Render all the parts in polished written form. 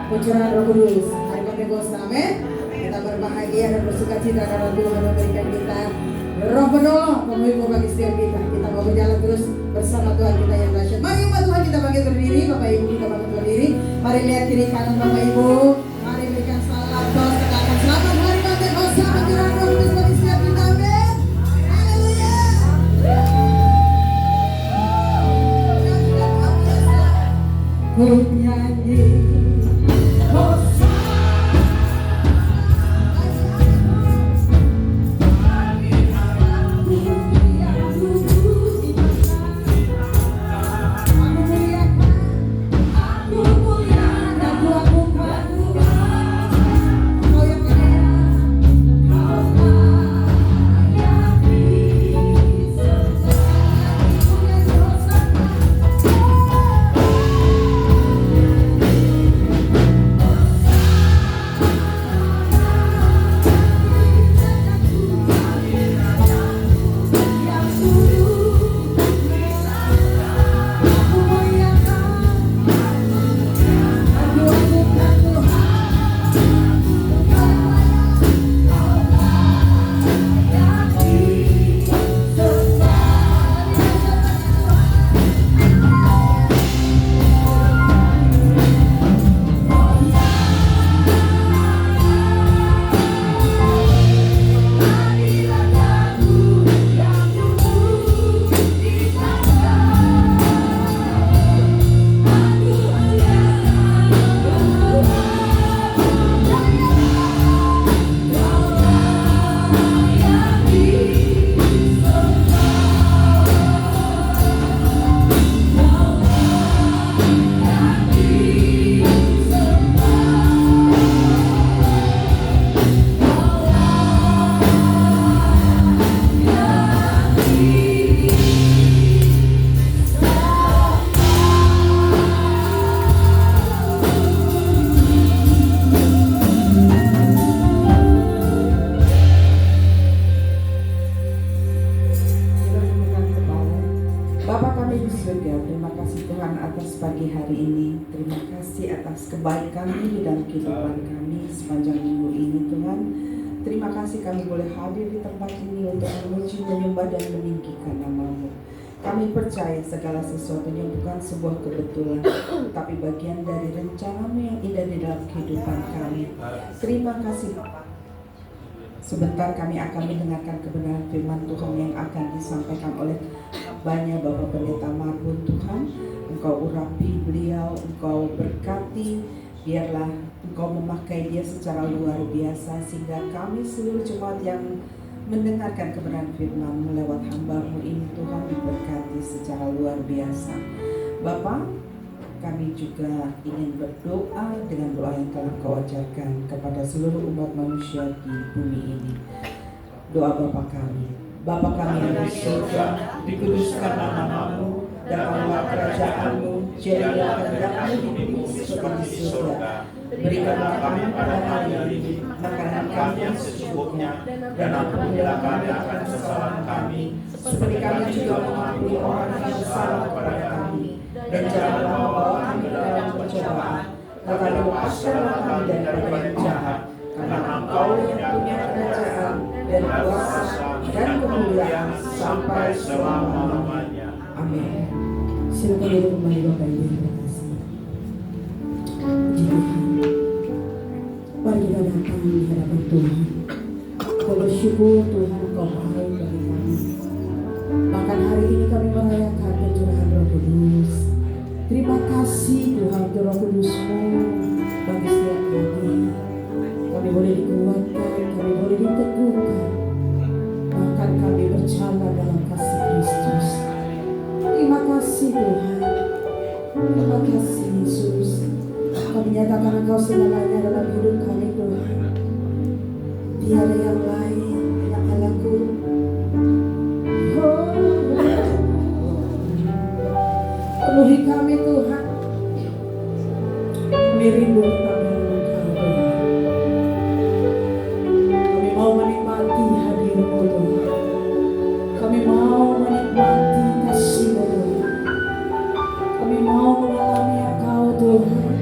Pencurahan Roh Kudus hari Pentekoste, amin. Kita berbahagia dan bersuka cita karena Tuhan memberikan kita Roh penolong pemimpin bagi setiap kita. Kita mau berjalan terus bersama Tuhan kita yang dahsyat. Mari umat Tuhan kita bangkit berdiri, Bapak Ibu kita bangkit berdiri. Mari lihat kiri kanan Bapak Ibu. Mari berikan salam tos katakan selamat hari Pentekoste pencurahan Roh Kudus bagi setiap kita, amin. Haleluya. Ku nyanyi kebaikan-Mu di dalam kehidupan kami sepanjang minggu ini, Tuhan. Terima kasih kami boleh hadir di tempat ini untuk memuji, menyembah dan meninggikan nama-Mu. Kami percaya segala sesuatunya bukan sebuah kebetulan, tapi bagian dari rencana-Mu yang indah di dalam kehidupan kami. Terima kasih Bapak. Sebentar kami akan mendengarkan kebenaran firman Tuhan yang akan disampaikan oleh banyak Bapak Pendeta Marbun, Tuhan. Engkau urapi beliau, Engkau berkati, biarlah Engkau memakai dia secara luar biasa sehingga kami seluruh jemaat yang mendengarkan kebenaran firman-Mu lewat hamba-Mu ini, Tuhan, diberkati secara luar biasa. Bapa, kami juga ingin berdoa dengan doa yang telah Kau ajarkan kepada seluruh umat manusia di bumi ini. Doa Bapa kami, Bapa kami yang di surga, dikuduskan nama-Mu, datanglah kerajaan-Mu, jadilah kehendak-Mu di bumi seperti di surga. Berikanlah kami pada hari ini makanan kami yang secukupnya, dan ampunilah kami akan kesalahan kami, seperti kami juga mengampuni orang yang salah kepada kami. Dan janganlah membawa kami ke dalam pencobaan, tetapi lepaskanlah kami daripada yang jahat. Karena Engkau yang punya kerajaan dan kuasa dan kemuliaan sampai selama-lamanya. Amin. Silakan duduk kembali Bapak Ibu. Terima kasih. Puji Tuhan. Mari kita datang di hadapan Tuhan. Kita bersyukur Tuhan Engkau baik bagi kami. Bahkan hari ini kami merayakan pencurahan Roh Kudus. Terima kasih Tuhan untuk Roh Kudus-Mu bagi setiap kami. Kami boleh dikuatkan, kami boleh diteguhkan. Bahkan kami berjalan dalam kasih Kristus. Terima kasih Tuhan. Terima kasih Yesus. Kami nyatakan Engkau segalanya dalam hidup kami Tuhan. Tiada yang lain yang Allahku. Penuhi kami Tuhan. Kami rindu kepada Engkau Tuhan. Kami mau menikmati hadir-Mu Tuhan. Kami mau menikmati kasih-Mu Tuhan. Kami mau mengalami Engkau Tuhan.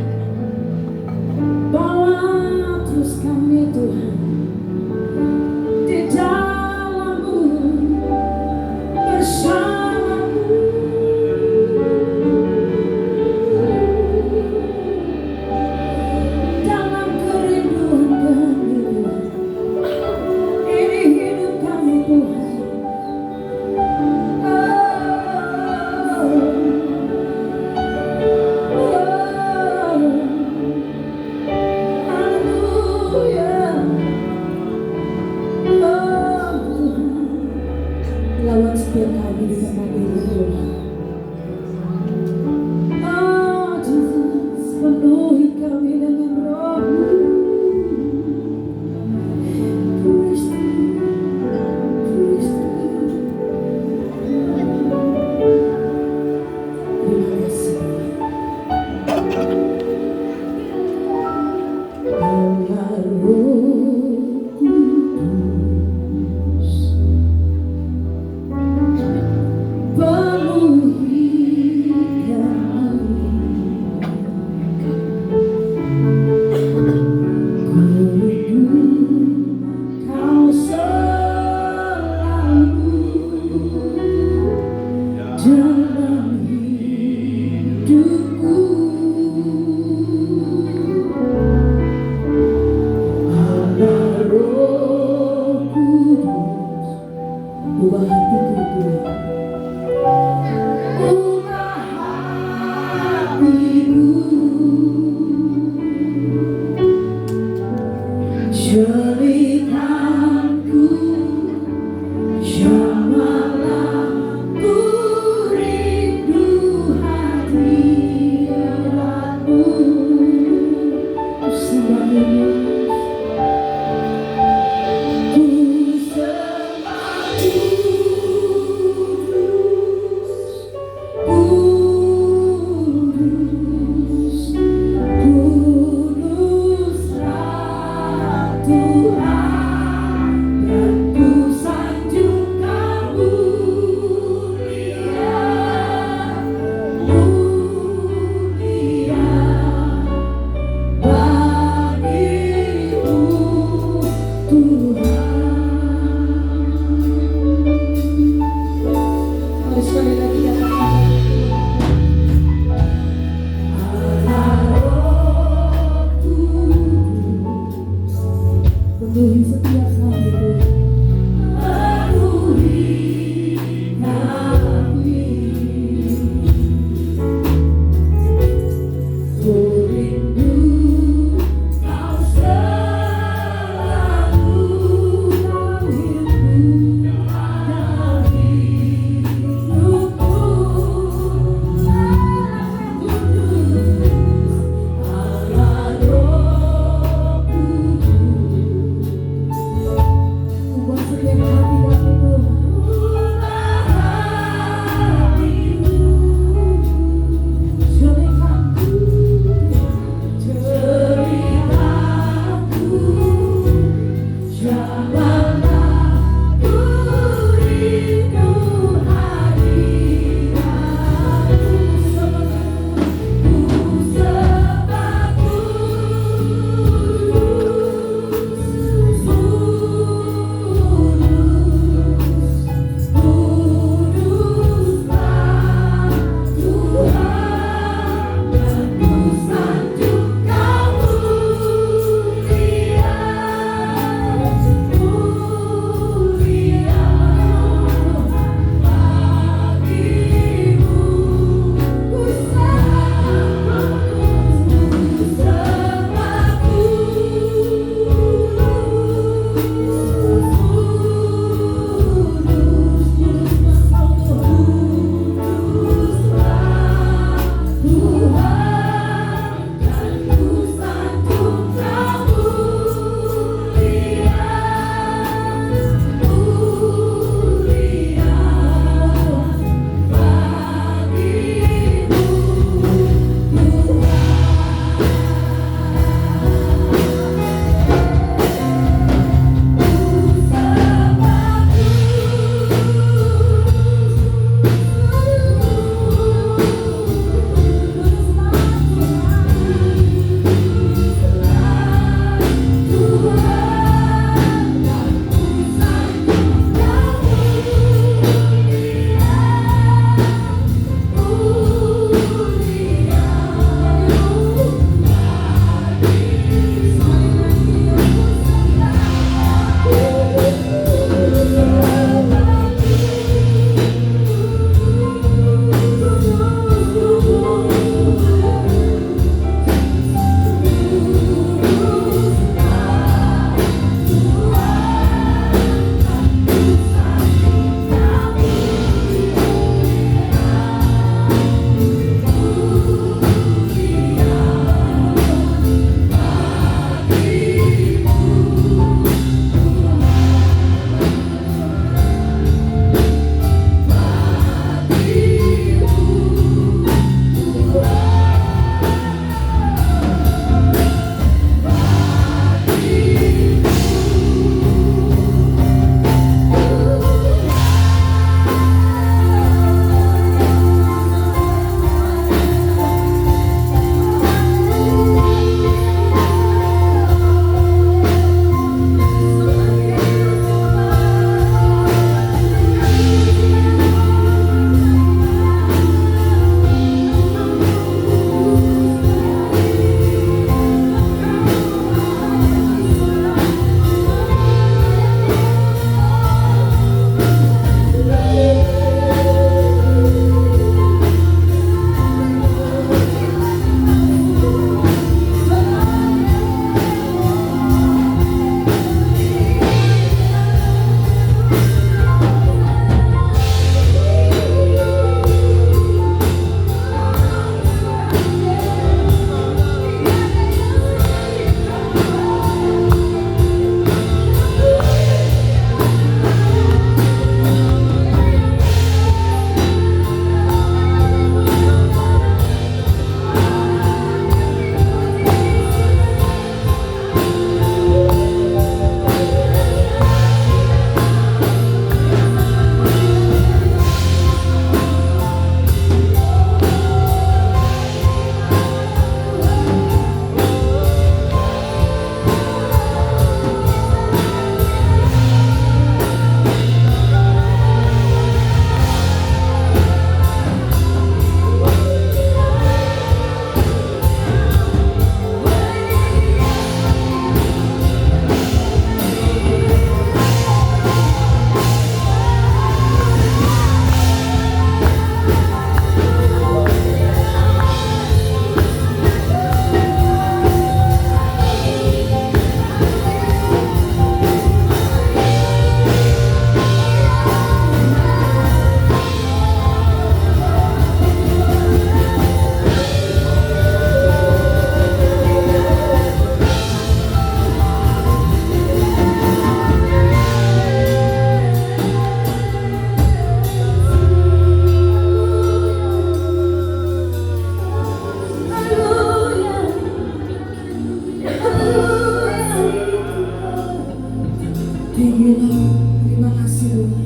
Tuhan. Terima kasih Tuhan.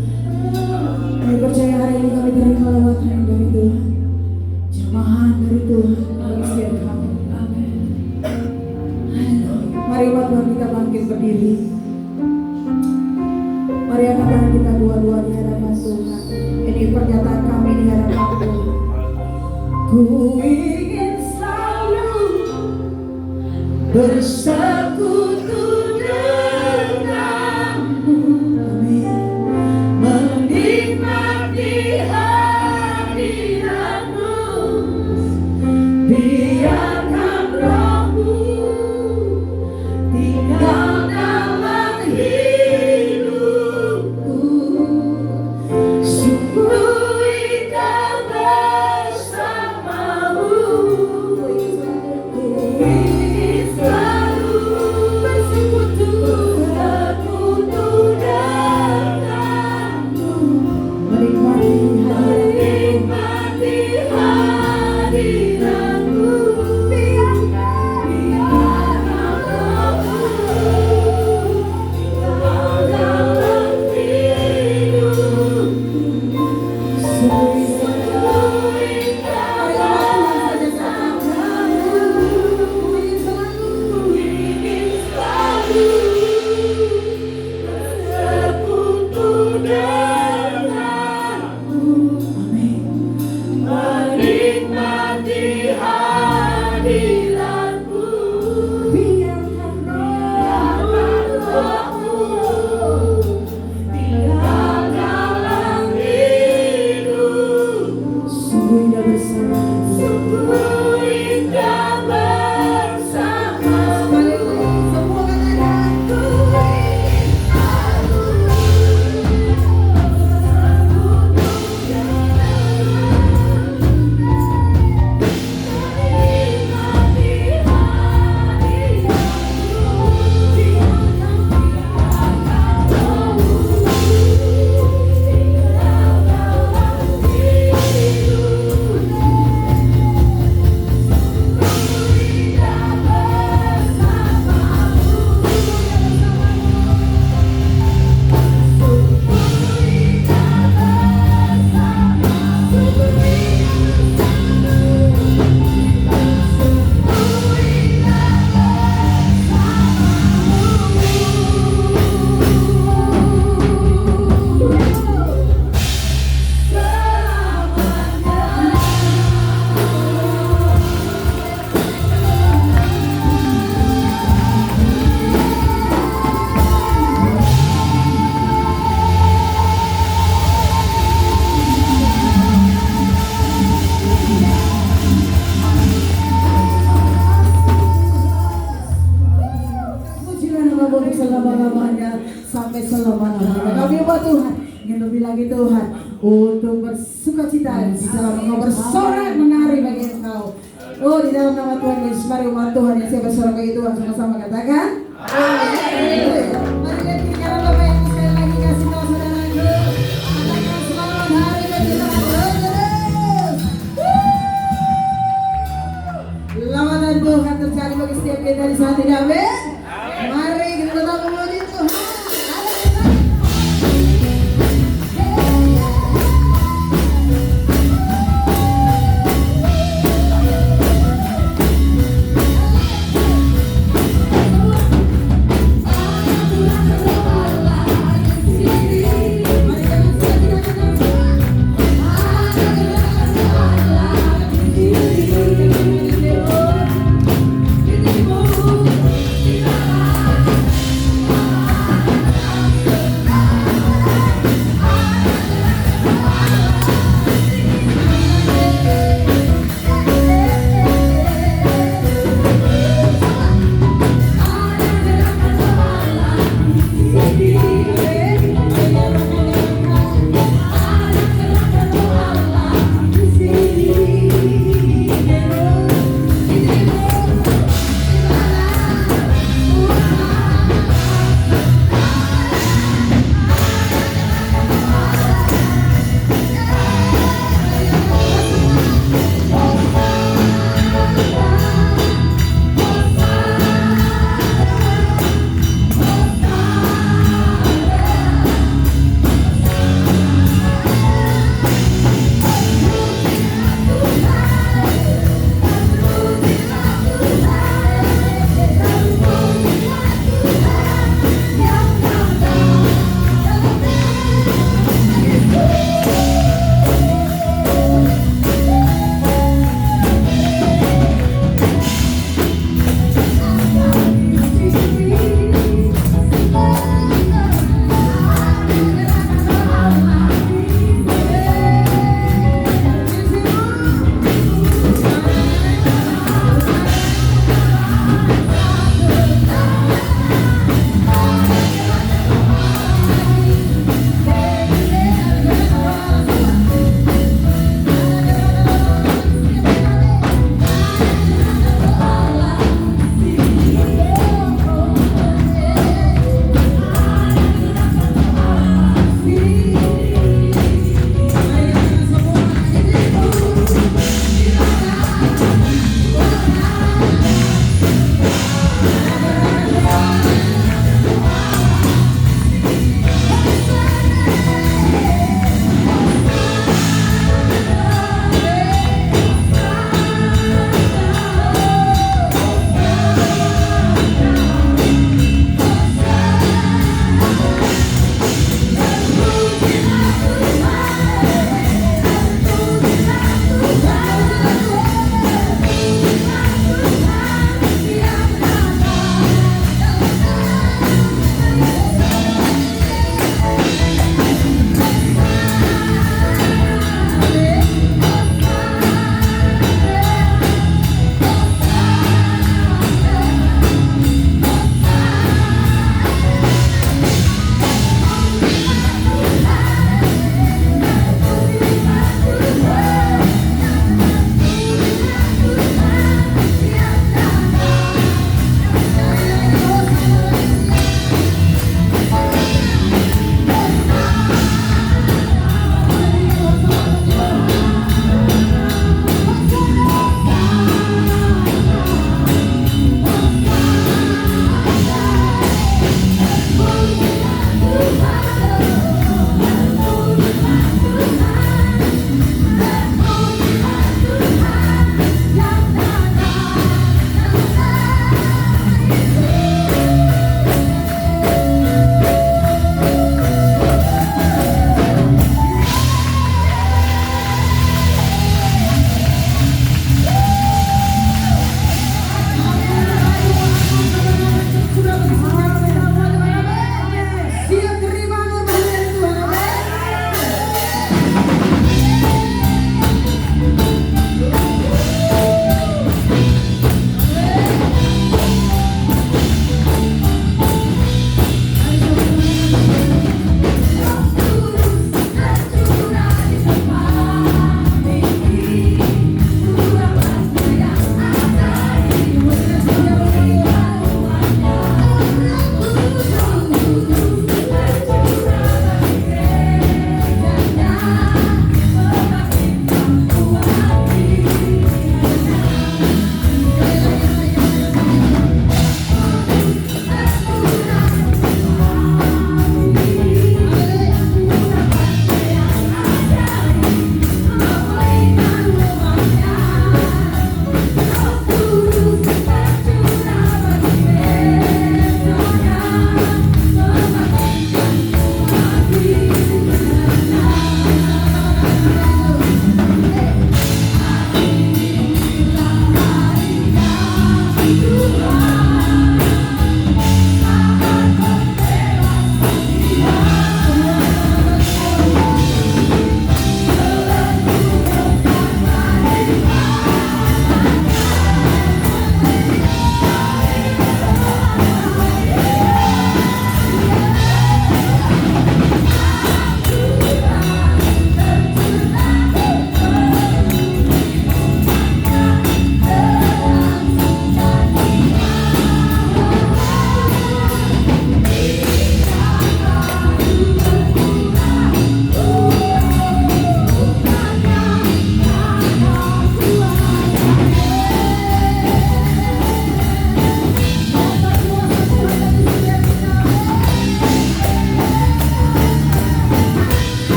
Kami percaya hari ini kami terima lawatan dari Tuhan, jemaat dari Tuhan bagi setiap kami. Amin. Mari umat Tuhan kita bangkit berdiri. Mari angkat tangan kita dua-dua di hadapan Tuhan. Ini pernyataan kami di hadapan Tuhan. Ku ingin selalu bersekutu denganmu. Amin. Menikmati hadiratmu. Biarkan rohmu tinggal dalam hidupku. Sungguh indah bersamamu. Ku ingin selalu bersekutu denganmu. Menikmati hadiratmu. Biarkan rohmu tinggal dalam hidupku. Menikmati hadiratmu. Biarkan rohmu tinggal dalam hidup. Sungguh indah bersama. Sungguh indah bersama. Semua katakan ku ingin selalu selama-lamanya sampai selama-lamanya. Kami umat Tuhan ingin lebih lagi Tuhan untuk bersuka cita di dalam Engkau, bersorak menari bagi Engkau. Oh, di dalam nama Tuhan Yesus, mari umat Tuhan yang siap bersorak bagi Tuhan sama-sama katakan amin. Mari kita tinggalkan Bapak yang sekali lagi kasih tahu saudaraku, katakan selamat hari bagi Tuhan. Lawatan Tuhan terjadi bagi setiap kita di saat ini. Amin. Mari kita tetap memuji Tuhan.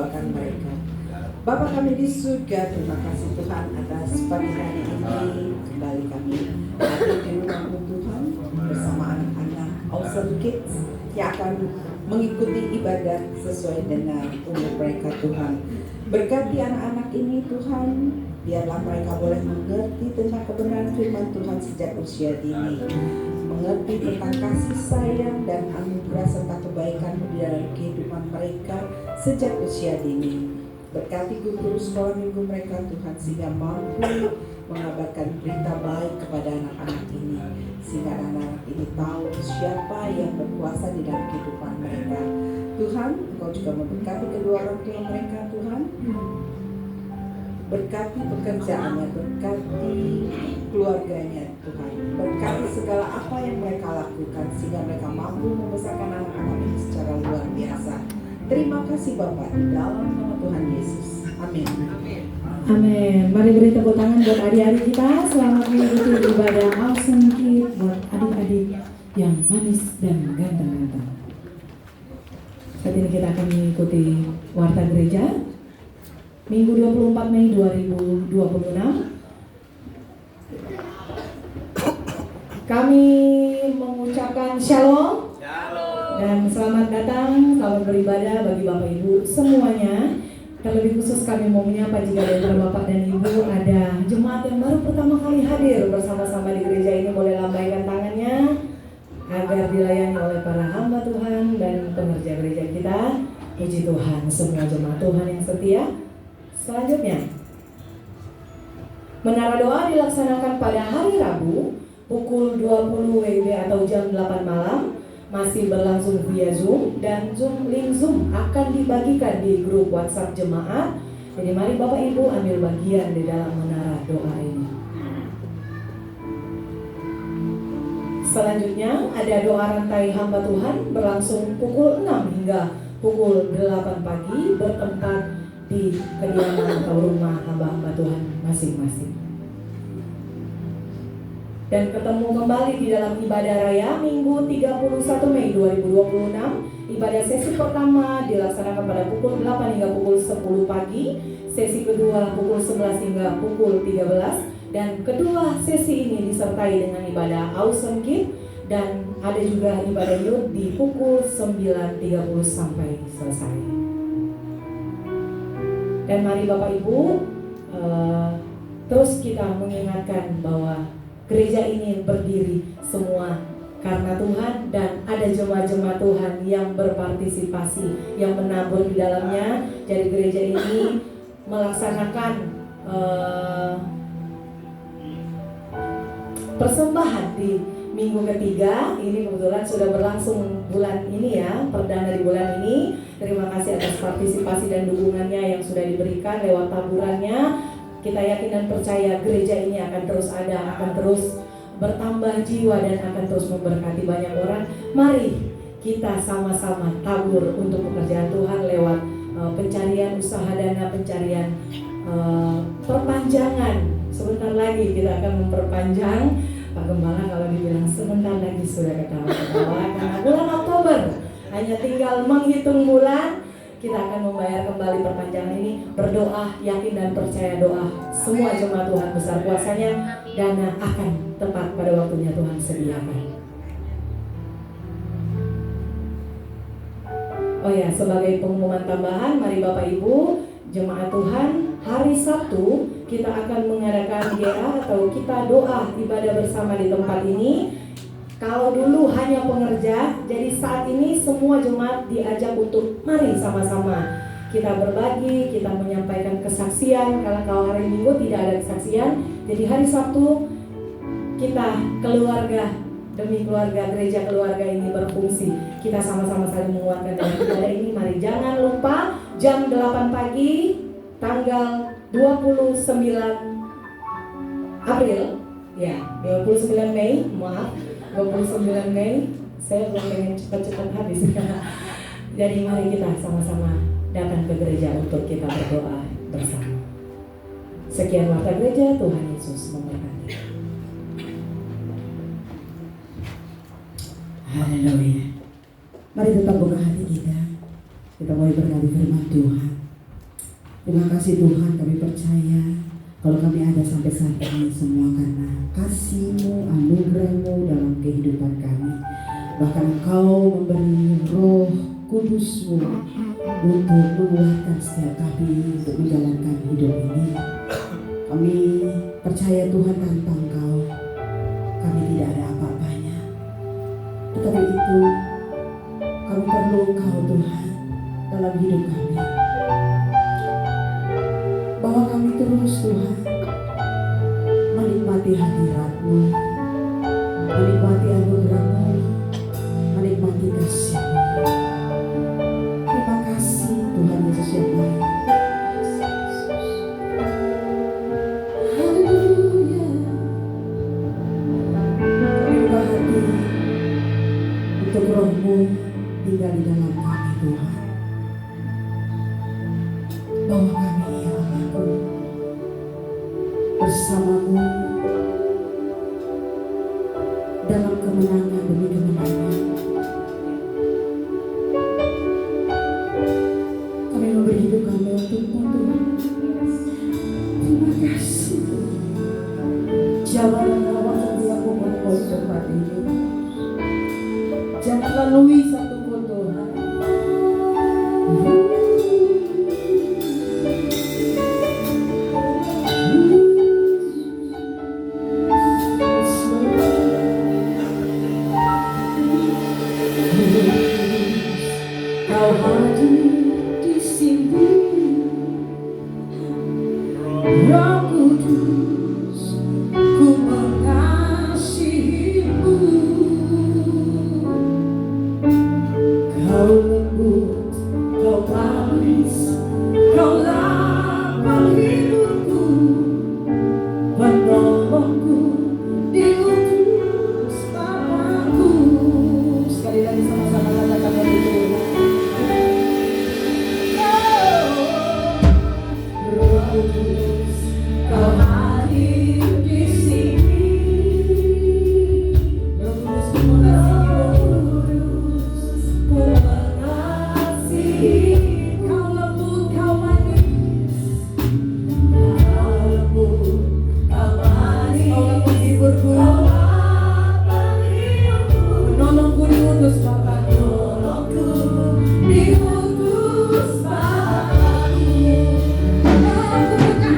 mendoakan mereka. Bapa kami di surga, terima kasih Tuhan atas pagi hari ini. Kembali kami hadir di rumah-Mu Tuhan bersama anak-anak Awesome Kids yang akan mengikuti ibadah sesuai dengan umur mereka Tuhan. Berkati anak-anak ini Tuhan, biarlah mereka boleh mengerti tentang kebenaran firman Tuhan sejak usia dini, mengerti tentang kasih sayang dan anugerah serta kebaikan-Mu di dalam kehidupan mereka sejak usia dini. Berkati guru sekolah minggu mereka Tuhan, sehingga mampu mengabarkan berita baik kepada anak-anak ini, sehingga anak-anak ini tahu siapa yang berkuasa di dalam kehidupan mereka. Tuhan, Engkau juga memberkati kedua orang tua mereka Tuhan. Berkati pekerjaannya, berkati keluarganya Tuhan, berkati segala apa yang mereka lakukan sehingga mereka mampu membesarkan anak-anak ini secara luar biasa. Terima kasih Bapak, di dalam nama Tuhan Yesus. Amin. Amin. Mari beri tepuk tangan buat adik-adik kita. Selamat mengikuti ibadah Awesome Kids buat adik-adik yang manis dan ganteng-ganteng. Saat ini kita akan mengikuti Warta Gereja Minggu 24 Mei 2026. Kami mengucapkan Shalom dan selamat datang, selamat beribadah bagi Bapak Ibu semuanya. Terlebih khusus kami mau menyapa jika dari Bapak dan Ibu ada jemaat yang baru pertama kali hadir bersama-sama di gereja ini, boleh lambaikan tangannya agar dilayani oleh para hamba Tuhan dan pengerja gereja kita. Puji Tuhan, semua jemaat Tuhan yang setia. Selanjutnya, menara doa dilaksanakan pada hari Rabu pukul 20 WIB atau jam 8 malam. Masih berlangsung via Zoom, dan link Zoom akan dibagikan di grup WhatsApp jemaat. Jadi mari Bapak Ibu ambil bagian di dalam menara doa ini. Selanjutnya ada doa rantai hamba Tuhan berlangsung pukul 6 hingga pukul 8 pagi bertempat di kediaman atau rumah hamba-hamba Tuhan masing-masing. Dan ketemu kembali di dalam ibadah raya Minggu 31 Mei 2026. Ibadah sesi pertama dilaksanakan pada pukul 8 hingga pukul 10 pagi. Sesi kedua pukul 11 hingga pukul 13. Dan kedua sesi ini disertai dengan ibadah Awesome Kids. Dan ada juga ibadah youth di pukul 9.30 sampai selesai. Dan mari Bapak Ibu, terus kita mengingatkan bahwa gereja ini berdiri semua karena Tuhan, dan ada jemaat-jemaat Tuhan yang berpartisipasi, yang menabur di dalamnya. Jadi gereja ini melaksanakan persembahan di minggu ketiga. Ini kebetulan sudah berlangsung bulan ini ya, perdana di bulan ini. Terima kasih atas partisipasi dan dukungannya yang sudah diberikan lewat taburannya. Kita yakin dan percaya gereja ini akan terus ada, akan terus bertambah jiwa dan akan terus memberkati banyak orang. Mari kita sama-sama tabur untuk pekerjaan Tuhan lewat pencarian usaha dana, pencarian perpanjangan. Sebentar lagi kita akan memperpanjang. Pak Gembala kalau dibilang sebentar lagi sudah ketawa-ketawa, karena bulan Oktober hanya tinggal menghitung bulan. Kita akan membayar kembali perpanjangan ini. Berdoa, yakin dan percaya doa semua jemaat Tuhan besar kuasanya, dana akan tepat pada waktunya Tuhan sediakan. Oh ya, sebagai pengumuman tambahan, mari Bapak Ibu jemaat Tuhan, hari Sabtu kita akan mengadakan GA atau kita doa ibadah bersama di tempat ini. Kalau dulu hanya pengerja, jadi saat ini semua jemaat diajak untuk mari sama-sama kita berbagi, kita menyampaikan kesaksian. Karena kalau hari Minggu tidak ada kesaksian, jadi hari Sabtu kita keluarga demi keluarga, gereja keluarga ini berfungsi. Kita sama-sama saling menguatkan dalam ibadah ini. Mari jangan lupa jam 8 pagi tanggal 29 April, ya 29 Mei, maaf 29 Mei, saya belum pengen cepat-cepat habis. Jadi mari kita sama-sama datang ke gereja untuk kita berdoa bersama. Sekian warta gereja, Tuhan Yesus memberkati. Haleluya. Mari tetap buka hati kita. Kita mulai berkati firman Tuhan. Terima kasih Tuhan, kami percaya kalau kami ada sampai saat ini semua karena kasih-Mu, anugerah-Mu dalam kehidupan kami. Bahkan Engkau memberi Roh Kudus-Mu untuk menguatkan setiap kami untuk menjalankan hidup ini. Kami percaya Tuhan, tanpa Engkau kami tidak ada apa-apanya. Tetapi itu kami perlu Engkau Tuhan dalam hidup kami. Bahwa kami terus Tuhan menikmati hadirat-Mu, menikmati anugerah-Mu, menikmati kasih-Mu. Terima kasih Tuhan Yesus yang baik. Haleluya. Kami buka hati untuk Roh-Mu tinggal di dalam kami Tuhan. Bahwa kami ya Allahku bersama-Mu dalam kemenangan demi kemenangan. Kami memberi hidup kami untuk-Mu Tuhan. Terima kasih Tuhan. Jangan lewat setiap momen tempat ini. Jangan lalui satu pun Tuhan. Kau hadir di sini, Roh Kudus, ku mengasihi-Mu. Kau lembut, kau manis, kau lapang hidupku, penolongku, diutus Bapa-Ku. Sekali lagi sama-sama katakan itu. Roh Kudus, kau hadir di sini. Roh Kudus, ku mengasihi, kau lembut, kau manis, kau lembut, kau manis, kau menghiburku, menolongku, diutus Bapa-Ku. Diutus Bapa-Ku. Aku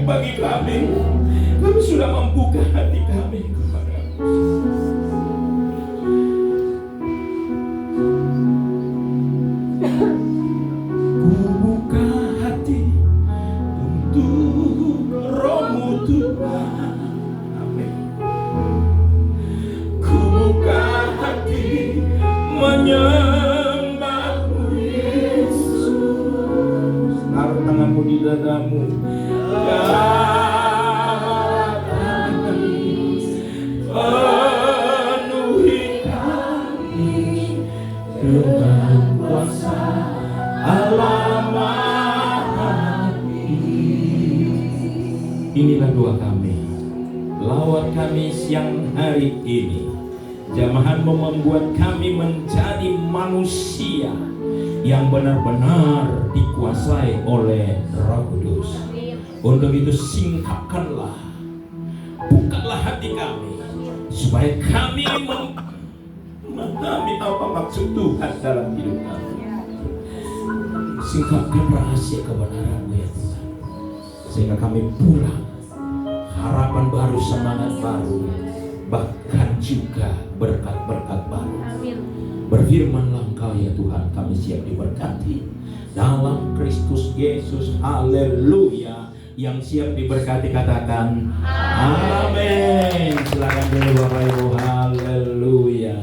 bagi kami. Kami sudah membuka hati kami kepada-Mu. Ku buka hati untuk Roh-Mu Tuhan. Amin. Ku buka hati menyembah-Mu Yesus. Taruh tanganmu di dadamu. Penuhi kami dengan kuasa Allah Maha. Inilah doa kami. Lawat kami siang hari ini. Jamahan-Mu membuat kami menjadi manusia yang benar-benar dikuasai oleh Roh Kudus. Untuk itu singkapkanlah, bukalah hati kami, supaya kami memahami apa maksud Tuhan dalam hidup kami. Singkapkan rahasia kebenaran-Mu ya Tuhan, sehingga kami pulang harapan baru, semangat baru, bahkan juga berkat-berkat baru. Berfirmanlah Engkau ya Tuhan, kami siap diberkati dalam Kristus Yesus. Haleluya. Yang siap diberkati katakan amin. Silakan dulu Bapak Ibu. Haleluya.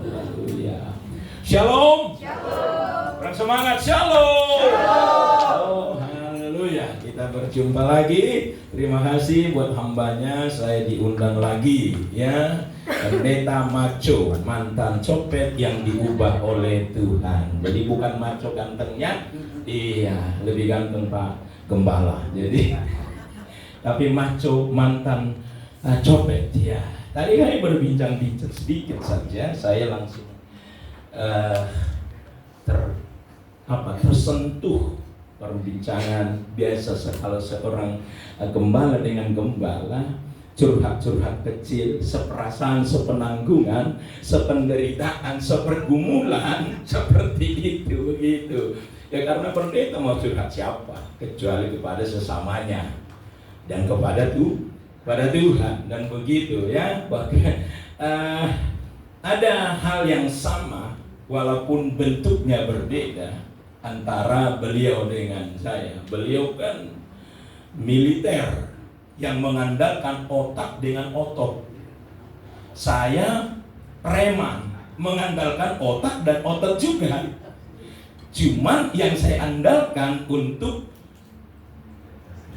Haleluya. Shalom. Orang semangat shalom. Oh, haleluya. Kita berjumpa lagi. Terima kasih buat hambanya, saya diundang lagi ya. Pendeta maco, mantan copet yang diubah oleh Tuhan. Jadi bukan maco gantengnya, iya, lebih ganteng Pak Gembala. Jadi tapi maco mantan copet ya. Tadi kami berbincang-bincang sedikit saja, saya langsung tersentuh perbincangan biasa kalau seorang gembala dengan gembala, curhat-curhat kecil, seperasaan, sepenanggungan, sependeritaan, sepergumulan, seperti itu begitu. Ya karena pendeta mau curhat siapa kecuali kepada sesamanya dan kepada Tuhan dan begitu ya. Bahkan ada hal yang sama walaupun bentuknya berbeda antara beliau dengan saya. Beliau kan militer yang mengandalkan otak dengan otot. Saya preman mengandalkan otak dan otot juga. Cuman yang saya andalkan untuk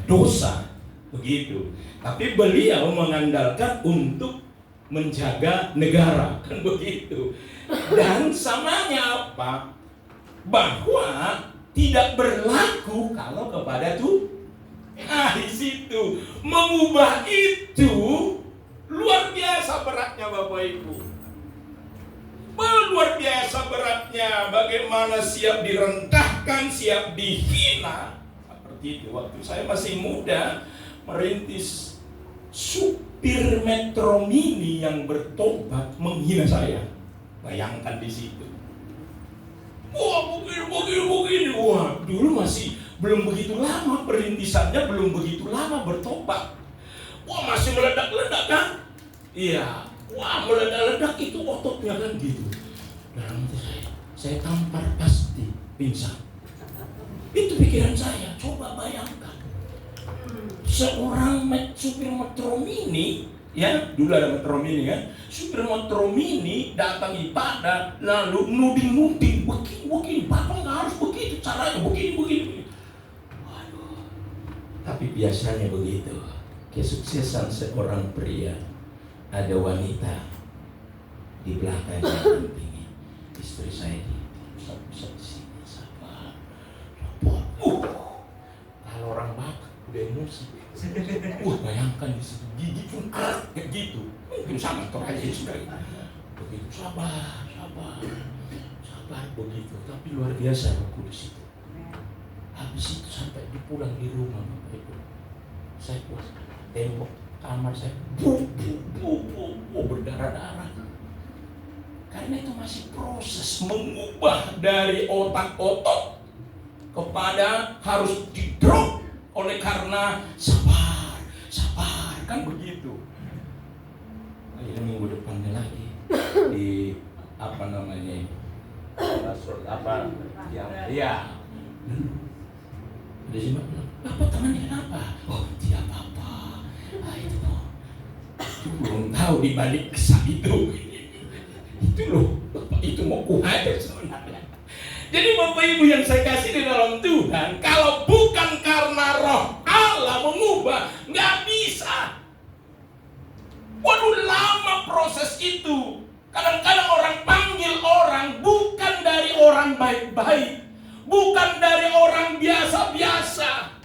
dosa, begitu. Tapi beliau mengandalkan untuk menjaga negara, kan begitu. Dan samanya apa? Bahwa tidak berlaku kalau kepada Tuhan. Nah, di situ mengubah itu luar biasa beratnya Bapak Ibu. Luar biasa beratnya, bagaimana siap direndahkan, siap dihina. Seperti itu waktu saya masih muda merintis supir Metro Mini yang bertobat menghina saya. Bayangkan di situ. Wah, begini. Wah, dulu masih belum begitu lama perintisannya, belum begitu lama bertobat. Wah, masih meledak-ledak kan? Iya. Wah, meledak-ledak itu ototnya kan gitu. Dan saya tampar pasti pingsan. Itu pikiran saya. Coba bayangkan. Seorang supir Metro Mini, ya, dulu ada Metro Mini kan. Supir Metro Mini datang ibadah lalu nuding-nuding, begini, Bapak nggak harus begitu caranya, begini. Waduh. Tapi biasanya begitu. Kesuksesan seorang pria, ada wanita di belakang yang penting. Istri saya di sini, sabar. Kalau orang Batak udah emosi. Bayangkan di situ gigi pun kayak gitu. Mungkin sama aja sekali. Begitu sabar begitu. Tapi luar biasa Roh Kudus itu. Habis itu sampai dipulang di rumah Bapak Ibu. Saya puas tembok kamar saya berdarah-darah. Karena itu masih proses mengubah dari otak-otot kepada harus di-drop oleh karena sabar. sabar, kan begitu. Akhirnya minggu depannya lagi di apa namanya, apa yang ya udah sih bilang, Bapak tangannya kenapa? Oh tidak apa-apa. Itu loh, itu belum tahu di balik kisah itu loh, Bapak itu mau kuhadir sebenarnya. Jadi Bapak Ibu yang saya kasih di dalam Tuhan, kalau bukan karena Roh Allah mengubah, nggak bisa. Waduh, lama proses itu. Kadang-kadang orang panggil orang bukan dari orang baik-baik, bukan dari orang biasa-biasa.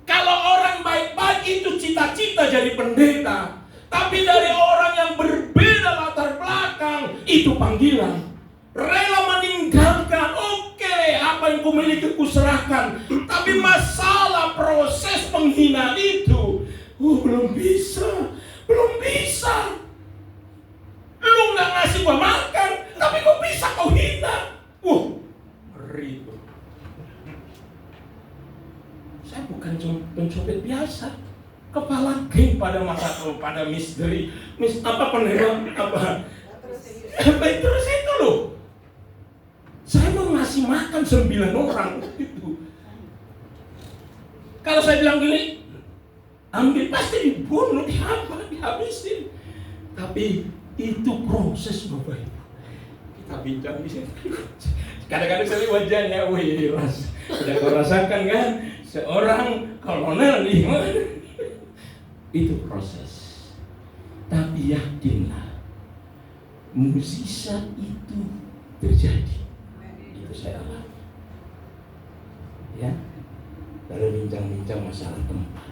Kalau orang baik-baik itu cita-cita jadi pendeta, tapi dari orang yang berbeda latar belakang itu panggilan. Rela meninggalkan, oke, apa yang kumiliki kuserahkan, tapi masalah proses penghinaan itu, belum bisa. Lu nggak ngasih gua makan, tapi kok bisa kau hina? Ngeri tuh. Saya bukan pencopet biasa, kepala geng pada pada misteri, penerima terus itu loh. Saya mau ngasih makan 9 orang itu. Kalau saya bilang gini, ambil pasti dibunuh, dihabisin. Tapi itu proses Bapak Ibu. Kita bincang di sini. Kadang-kadang saya lihat wajahnya, sudah kau rasakan kan? Seorang kolonel di mana? Itu proses. Tapi yakinlah, mukjizat itu terjadi. Itu saya alami. Ya, kalau bincang-bincang masalah tempat.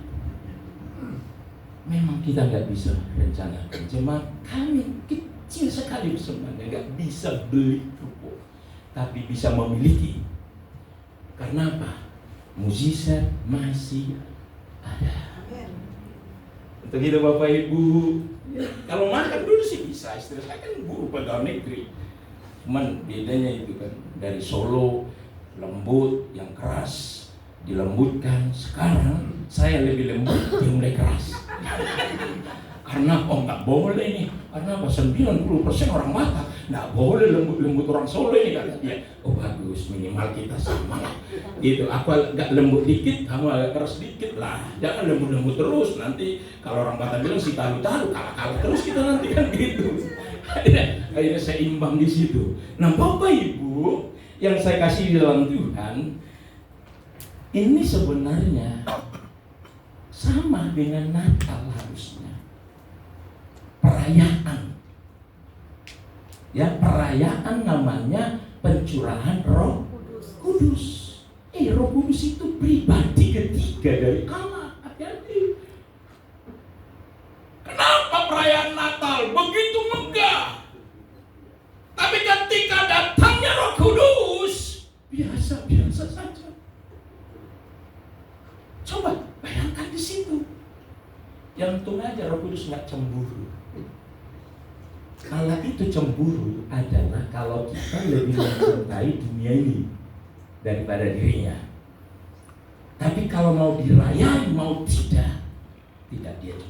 Memang kita nggak bisa rencanakan, cuma kami kecil sekali sebenarnya, nggak bisa beli ruko, tapi bisa memiliki. Karena apa? Mukjizat masih ada. Untuk itu Bapak Ibu, kalau makan dulu sih bisa. Istri saya kan guru pegawai negeri, cuman bedanya itu kan dari Solo lembut, yang keras dilembutkan. Sekarang saya lebih lembut, dia mulai keras. Karena nggak boleh nih, karena 90% orang Batak nggak boleh lembut orang Solo ini kata dia. Oh bagus, minimal kita sama lah. Gitu, aku agak lembut dikit, kamu agak keras dikit lah. Jangan lembut terus, nanti kalau orang Batak bilang si tahu kalah terus kita nanti kan gitu. Akhirnya saya imbang di situ. Nah Bapak Ibu yang saya kasih di dalam Tuhan, ini sebenarnya sama dengan Natal harusnya. Perayaan. Ya, perayaan namanya pencurahan Roh Kudus. Roh Kudus itu pribadi ketiga dari Allah. Hati-hati. Kenapa perayaan Natal begitu megah? Tapi ketika datangnya Roh Kudus, biasa-biasa saja. Coba bayangkan di situ. Yang untung aja Roh Kudus nggak cemburu. Allah itu cemburu adalah kalau kita lebih mencintai dunia ini daripada dirinya. Tapi kalau mau dirayai mau tidak dia cemburu.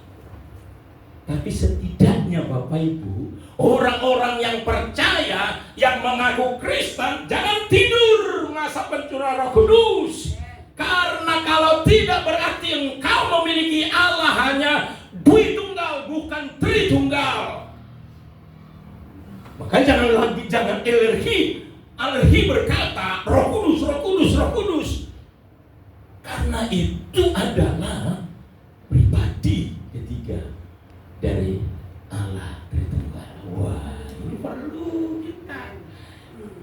Tapi setidaknya Bapak Ibu, orang-orang yang percaya, yang mengaku Kristen, jangan tidur masa pencurahan Roh Kudus. Karena kalau tidak berarti engkau memiliki Allah hanya Duitunggal, bukan Tritunggal. Maka jangan alergi berkata Roh Kudus. Karena itu adalah pribadi ketiga dari Allah Tritunggal. Wah, ini perlu kita.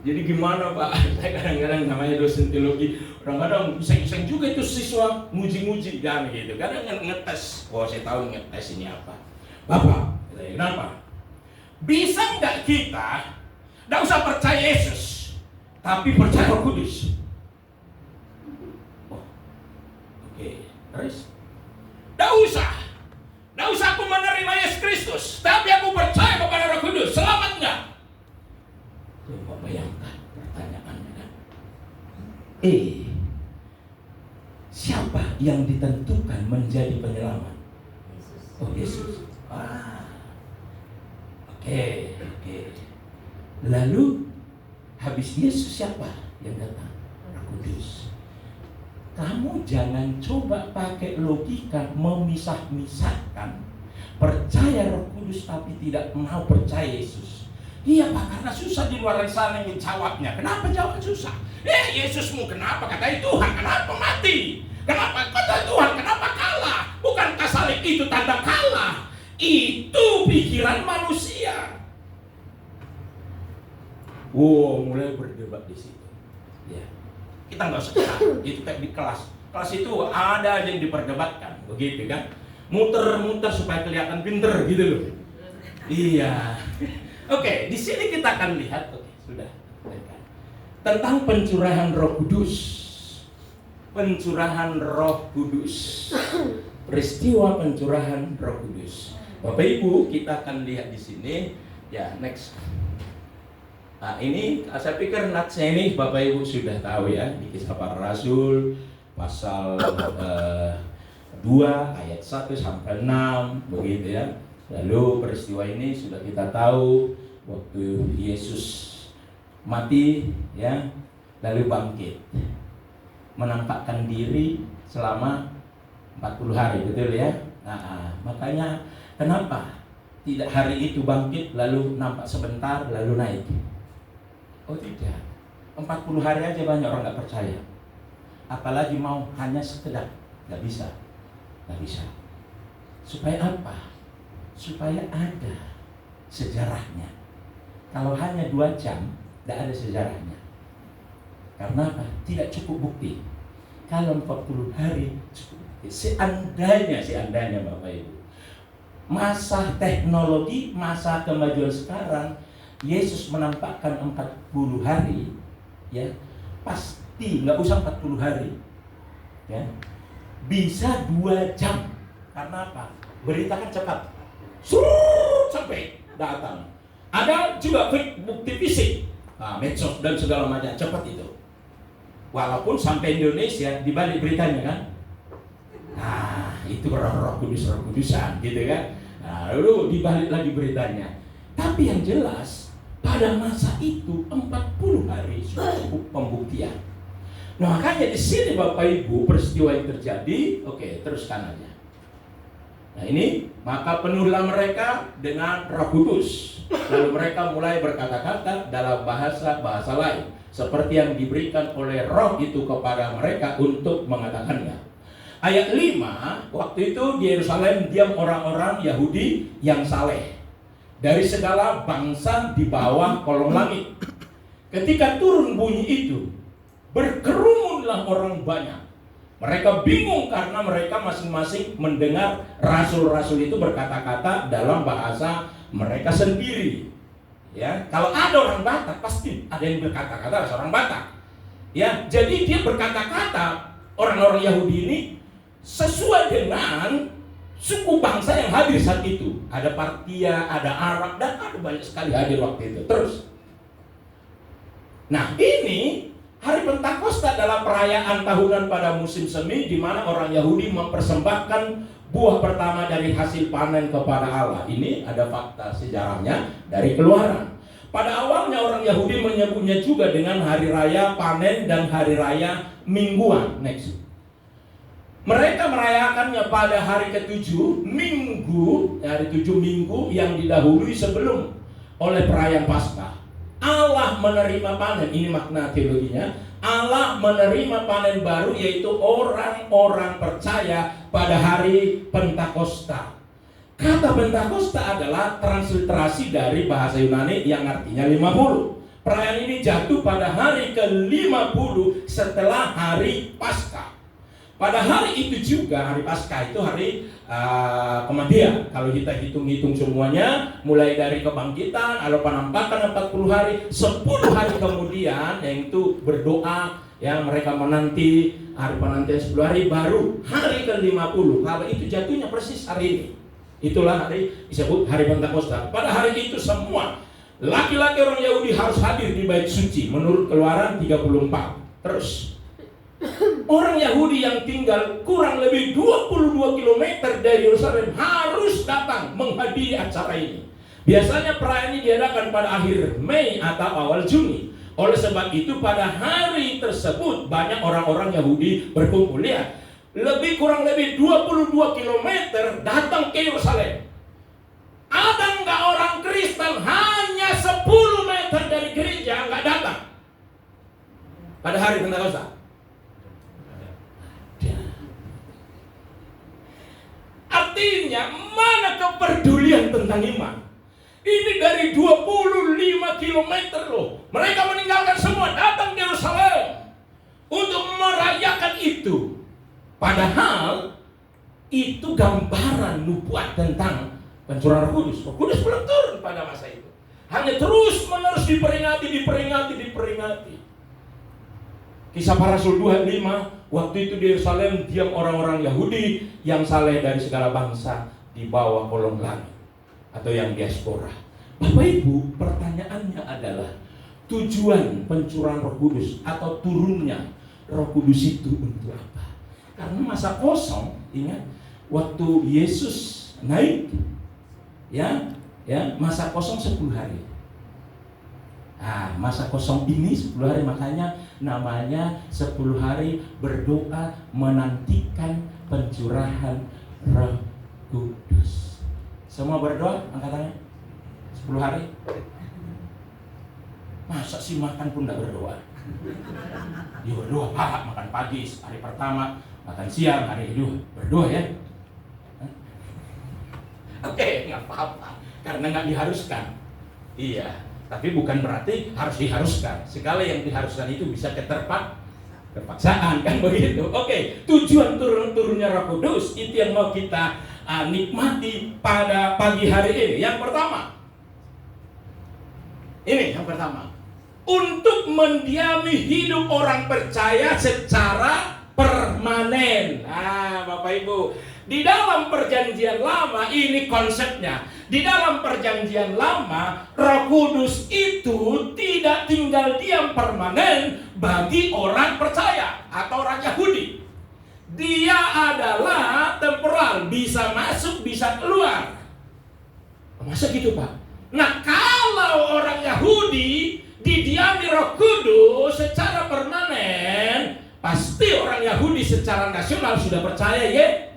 Jadi gimana Pak? Saya kadang-kadang namanya dosen teologi, kadang-kadang iseng-iseng juga itu siswa muji-muji kan gitu. Kadang ngetes, saya tahu ngetes ini apa. Bapak, kenapa? Bisa nggak kita nggak usah percaya Yesus, tapi percaya Roh Kudus? Oke, terus? Nggak usah aku menerima Yesus Kristus, tapi aku percaya kepada Roh Kudus. Selamat nggak? Coba bayangkan pertanyaannya kan? Siapa yang ditentukan menjadi penyelamat? Oh Yesus. Oke. Lalu habis Yesus siapa yang datang? Roh Kudus. Kamu jangan coba pakai logika memisah-misahkan percaya Roh Kudus tapi tidak mau percaya Yesus. Iya Pak, karena susah di luar sana menjawabnya. Kenapa jawab susah? Yesusmu kenapa? Kata Tuhan, kenapa mati? Kenapa kata Tuhan, kenapa kalah? Bukankah salib itu tanda kalah? Itu pikiran manusia. Mulai berdebat di situ. Ya. Kita nggak usah itu kayak di kelas. Kelas itu ada aja yang diperdebatkan, begitu kan? Muter-muter supaya kelihatan pinter gitu loh. Iya. Oke, di sini kita akan lihat. Sudah. Tentang pencurahan Roh Kudus. Pencurahan Roh Kudus. Peristiwa pencurahan Roh Kudus. Bapak Ibu, kita akan lihat di sini. Ya, next. Nah, ini saya pikir natsnya ini Bapak Ibu sudah tahu ya, di Kisah Para Rasul pasal 2 ayat 1 sampai 6 begitu ya. Lalu peristiwa ini sudah kita tahu waktu Yesus mati ya, lalu bangkit, menampakkan diri selama 40 hari, betul ya. Makanya kenapa tidak hari itu bangkit lalu nampak sebentar lalu naik? Oh tidak, 40 hari aja banyak orang nggak percaya, apalagi mau hanya sekedar, nggak bisa. Supaya apa? Supaya ada sejarahnya. Kalau hanya 2 jam, tidak ada sejarahnya. Karena apa? Tidak cukup bukti. Kalau 40 hari cukup bukti. Seandainya Bapak Ibu, masa teknologi, masa kemajuan sekarang, Yesus menampakkan 40 hari, ya pasti nggak usah 40 hari, ya bisa 2 jam. Karena apa? Berita kan cepat, sampai datang. Ada juga bukti fisik, medsos dan segala macam cepat itu. Walaupun sampai Indonesia dibalik beritanya kan. Itu roh kudusan gitu kan. Lalu dibalik lagi beritanya. Tapi yang jelas pada masa itu 40 hari sudah cukup pembuktian. Nah, makanya di sini Bapak Ibu peristiwa yang terjadi, teruskan aja. Nah ini, maka penuhlah mereka dengan Roh Kudus. Lalu mereka mulai berkata-kata dalam bahasa lain, seperti yang diberikan oleh Roh itu kepada mereka untuk mengatakannya. Ayat 5, waktu itu di Yerusalem diam orang-orang Yahudi yang saleh dari segala bangsa di bawah kolong langit. Ketika turun bunyi itu, berkerumunlah orang banyak. Mereka bingung karena mereka masing-masing mendengar rasul-rasul itu berkata-kata dalam bahasa mereka sendiri. Ya, kalau ada orang Batak pasti ada yang berkata-kata orang Batak. Ya, jadi dia berkata-kata orang-orang Yahudi ini sesuai dengan suku bangsa yang hadir saat itu. Ada Partia, ada Arab, dan ada banyak sekali hadir waktu itu. Terus, nah ini hari Pentakosta adalah perayaan tahunan pada musim semi di mana orang Yahudi mempersembahkan buah pertama dari hasil panen kepada Allah. Ini ada fakta sejarahnya dari Keluaran. Pada awalnya orang Yahudi menyebutnya juga dengan hari raya panen dan hari raya mingguan. Next. Mereka merayakannya pada hari ke-7 minggu, hari 7 minggu yang didahului sebelum oleh perayaan Paskah. Allah menerima panen, ini makna teologinya. Allah menerima panen baru, yaitu orang-orang percaya pada hari Pentakosta. Kata Pentakosta adalah transliterasi dari bahasa Yunani yang artinya 50. Perayaan ini jatuh pada hari ke-50 setelah hari Paskah. Pada hari itu juga, hari Paskah itu hari kematian. Kalau kita hitung-hitung semuanya, mulai dari kebangkitan, ada penampakan 40 hari, 10 hari kemudian, yang itu berdoa, ya mereka menanti hari penantian 10 hari, baru hari ke-50. Kalau itu jatuhnya persis hari ini. Itulah hari disebut hari Pentakosta. Pada hari itu semua laki-laki orang Yahudi harus hadir di bait suci menurut Keluaran 34. Terus orang Yahudi yang tinggal kurang lebih 22 km dari Yerusalem harus datang menghadiri acara ini. Biasanya perayaan ini diadakan pada akhir Mei atau awal Juni. Oleh sebab itu pada hari tersebut banyak orang-orang Yahudi berkumpul. Lihat, kurang lebih 22 km datang ke Yerusalem. Ada nggak orang Kristen hanya 10 meter dari gereja nggak datang pada hari Pentakosta? Artinya mana kepedulian tentang iman? Ini dari 25 km loh. Mereka meninggalkan semua datang ke Yerusalem untuk merayakan itu. Padahal itu gambaran nubuat tentang pencurahan Roh Kudus. Roh Kudus belum turun pada masa itu. Hanya terus menerus diperingati. Kisah Para Rasul 25, waktu itu di Yerusalem diam orang-orang Yahudi yang saleh dari segala bangsa di bawah kolong langit, atau yang diaspora. Bapak Ibu, pertanyaannya adalah tujuan pencurahan Roh Kudus atau turunnya Roh Kudus itu untuk apa? Karena masa kosong, ingat waktu Yesus naik, ya masa kosong 10 hari. Masa kosong ini 10 hari, makanya namanya 10 hari berdoa menantikan pencurahan Roh Kudus. Semua berdoa, angkat tangan. 10 hari. Masa sih makan pun tidak berdoa? Ya berdoa, Pak, makan pagi, hari pertama, makan siang, hari kedua, berdoa ya. Oke, nggak apa-apa, karena nggak diharuskan. Iya, tapi bukan berarti harus diharuskan. Segala yang diharuskan itu bisa keterpaksaan, kan begitu. Oke, tujuan turunnya Roh Kudus itu yang mau kita nikmati pada pagi hari ini. Yang pertama, untuk mendiami hidup orang percaya secara permanen. Bapak Ibu, di dalam perjanjian lama ini konsepnya. Di dalam perjanjian lama, Roh Kudus itu tidak tinggal diam permanen bagi orang percaya atau orang Yahudi. Dia adalah temporal, bisa masuk, bisa keluar. Masa gitu, Pak? Nah, kalau orang Yahudi didiami Roh Kudus secara permanen, pasti orang Yahudi secara nasional sudah percaya ya.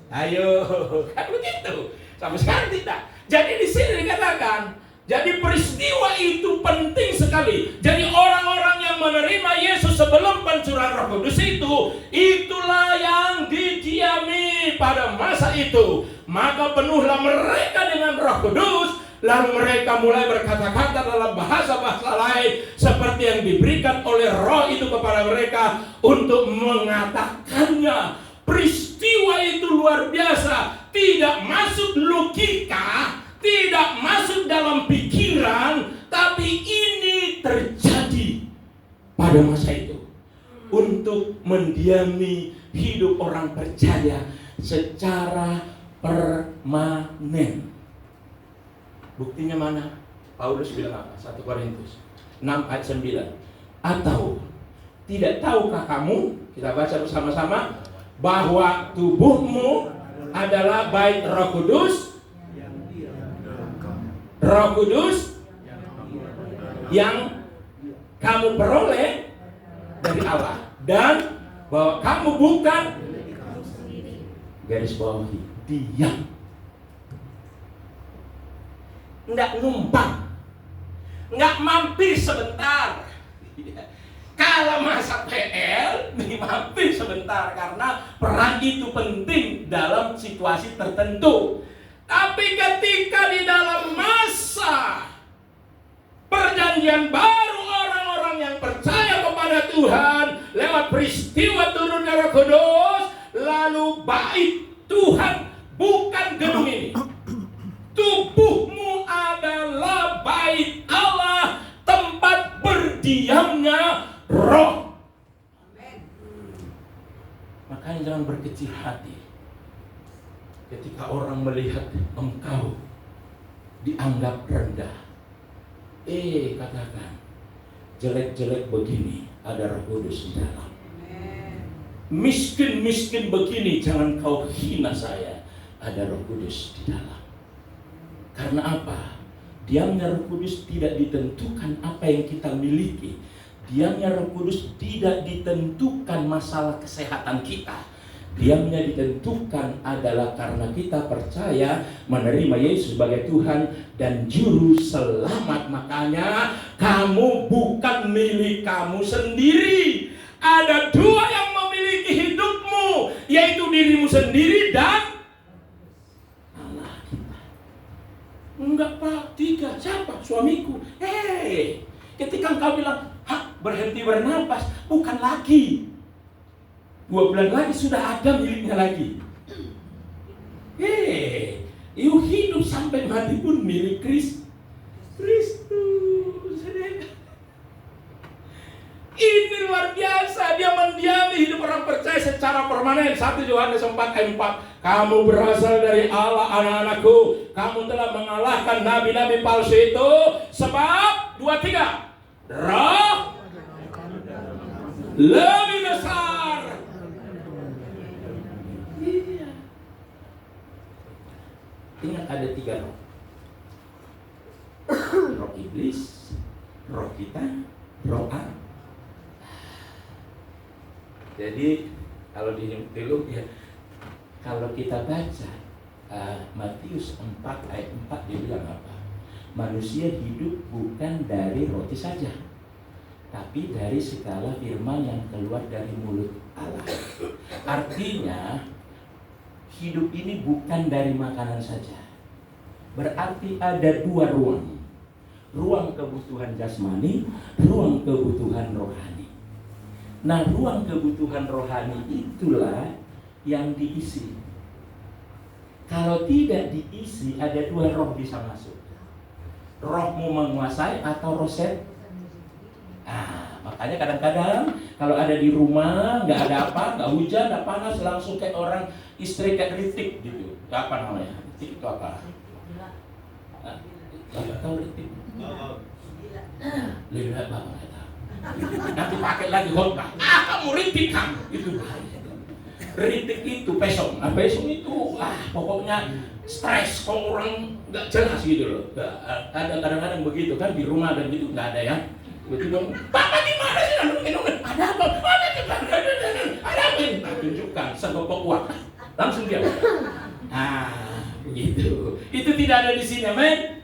Ayo, kan begitu. Sampai sekarang tidak. Jadi di sini dikatakan, jadi peristiwa itu penting sekali. Jadi orang-orang yang menerima Yesus sebelum pencurahan Roh Kudus itu, itulah yang didiami pada masa itu. Maka penuhlah mereka dengan Roh Kudus. Lalu mereka mulai berkata-kata dalam bahasa-bahasa lain seperti yang diberikan oleh Roh itu kepada mereka untuk mengatakannya. Peristiwa itu luar biasa, tidak masuk logika, tidak masuk dalam pikiran, tapi ini terjadi pada masa itu untuk mendiami hidup orang percaya secara permanen. Buktinya mana? Paulus bilang apa? 1 Korintus 6 ayat 9. Atau tidak tahukah kamu, kita baca bersama-sama, bahwa tubuhmu adalah bait Roh Kudus yang kamu peroleh dari Allah, dan bahwa kamu bukan, garis bawahi, diam, nggak numpang, nggak mampir sebentar. Kalau masa PL, mampir sebentar karena peran itu penting dalam situasi tertentu. Tapi ketika di dalam masa perjanjian baru, orang-orang yang percaya kepada Tuhan lewat peristiwa turunnya Roh Kudus, lalu bait Tuhan bukan gedung ini. Tubuhmu adalah bait Allah, tempat berdiamnya Roh. Makanya jangan berkecil hati ketika orang melihat engkau dianggap rendah. Katakan, jelek-jelek begini ada Roh Kudus di dalam. miskin-miskin begini jangan kau hina saya. Ada Roh Kudus di dalam. Karena apa? Diamnya Roh Kudus tidak ditentukan apa yang kita miliki. Diamnya Roh Kudus tidak ditentukan masalah kesehatan kita. Diamnya ditentukan adalah karena kita percaya menerima Yesus sebagai Tuhan dan Juru Selamat. Makanya kamu bukan milik kamu sendiri. Ada dua yang memiliki hidupmu, yaitu dirimu sendiri dan Allah kita. Enggak Pak, tiga. Siapa? Suamiku. Ketika engkau bilang, berhenti bernapas, bukan lagi. 2 bulan lagi sudah ada miliknya lagi. Yuk hidup sampai mati pun milik Kristus. Ini luar biasa. Dia mendiami hidup orang percaya secara permanen. 1 Yohanes 4 ayat 4. Kamu berasal dari Allah, anak-anakku. Kamu telah mengalahkan nabi-nabi palsu itu. Sebab 2-3 Roh lebih besar. Iya. Ingat ada 3 roh. Roh iblis, roh kita, roh Allah. Jadi kalau di ya, kalau kita baca Matius 4 ayat 4 dia bilang apa? Manusia hidup bukan dari roti saja, tapi dari segala firman yang keluar dari mulut Allah. Artinya hidup ini bukan dari makanan saja. Berarti ada 2 ruang. Ruang kebutuhan jasmani, ruang kebutuhan rohani. Nah, ruang kebutuhan rohani itulah yang diisi. Kalau tidak diisi, ada 2 roh bisa masuk. Rohmu menguasai atau roh setan. Makanya kadang-kadang kalau ada di rumah, nggak ada apa, nggak hujan, nggak panas, langsung kayak orang istri kayak Ritik gitu. Apa namanya? Ritik itu apa? Nggak tahu Ritik. Lihat bapak nggak tahu. Nanti pakai lagi khotbah. Kamu Ritik kamu. Itu bahaya. Ritik itu pesong. Pesong itu pokoknya stres. Kok orang nggak jelas gitu loh. Ada kadang-kadang begitu kan di rumah dan gitu nggak ada ya. Betul, Bapak di mana sih? Ada apa? Ada apa? Tunjukkan segopok uang. Langsung dia. Begitu. Itu tidak ada di sini, men.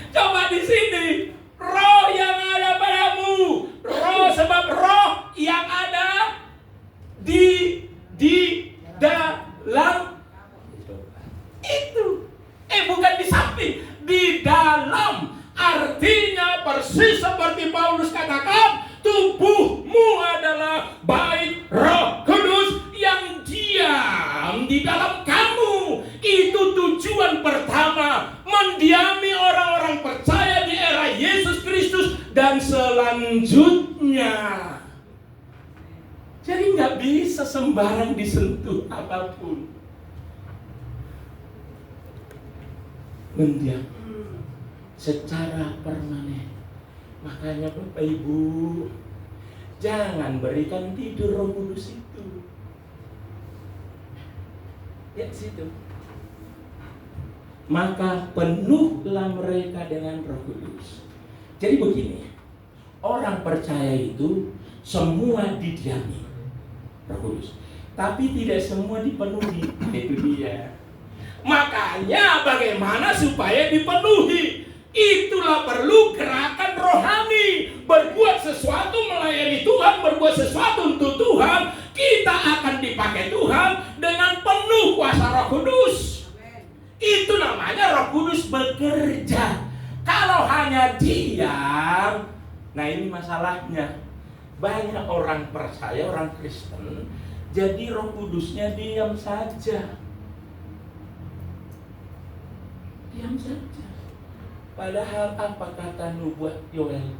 Coba di sini. Roh yang ada padamu. Roh sebab roh yang ada di dalam itu. Bukan di samping. Di dalam, artinya persis seperti Paulus katakan, tubuhmu adalah bait Roh Kudus yang diam di dalam kamu. Itu tujuan pertama, mendiami orang-orang percaya di era Yesus Kristus dan selanjutnya. Jadi nggak bisa sembarang disentuh apapun. Mendiam secara permanen. Makanya Bapak Ibu, jangan berikan tidur Roh Kudus itu. Ya situ. Maka penuhlah mereka dengan Roh Kudus. Jadi begini, orang percaya itu semua didiami Roh Kudus, tapi tidak semua dipenuhi. Itu dia. Makanya bagaimana supaya dipenuhi? Itulah perlu gerakan rohani. Berbuat sesuatu melayani Tuhan, berbuat sesuatu untuk Tuhan. Kita akan dipakai Tuhan dengan penuh kuasa Roh Kudus. Itu namanya Roh Kudus bekerja. Kalau hanya diam, nah ini masalahnya. Banyak orang percaya, orang Kristen, jadi Roh Kudusnya diam saja. Diam saja. Padahal apa kata nubuat Yoel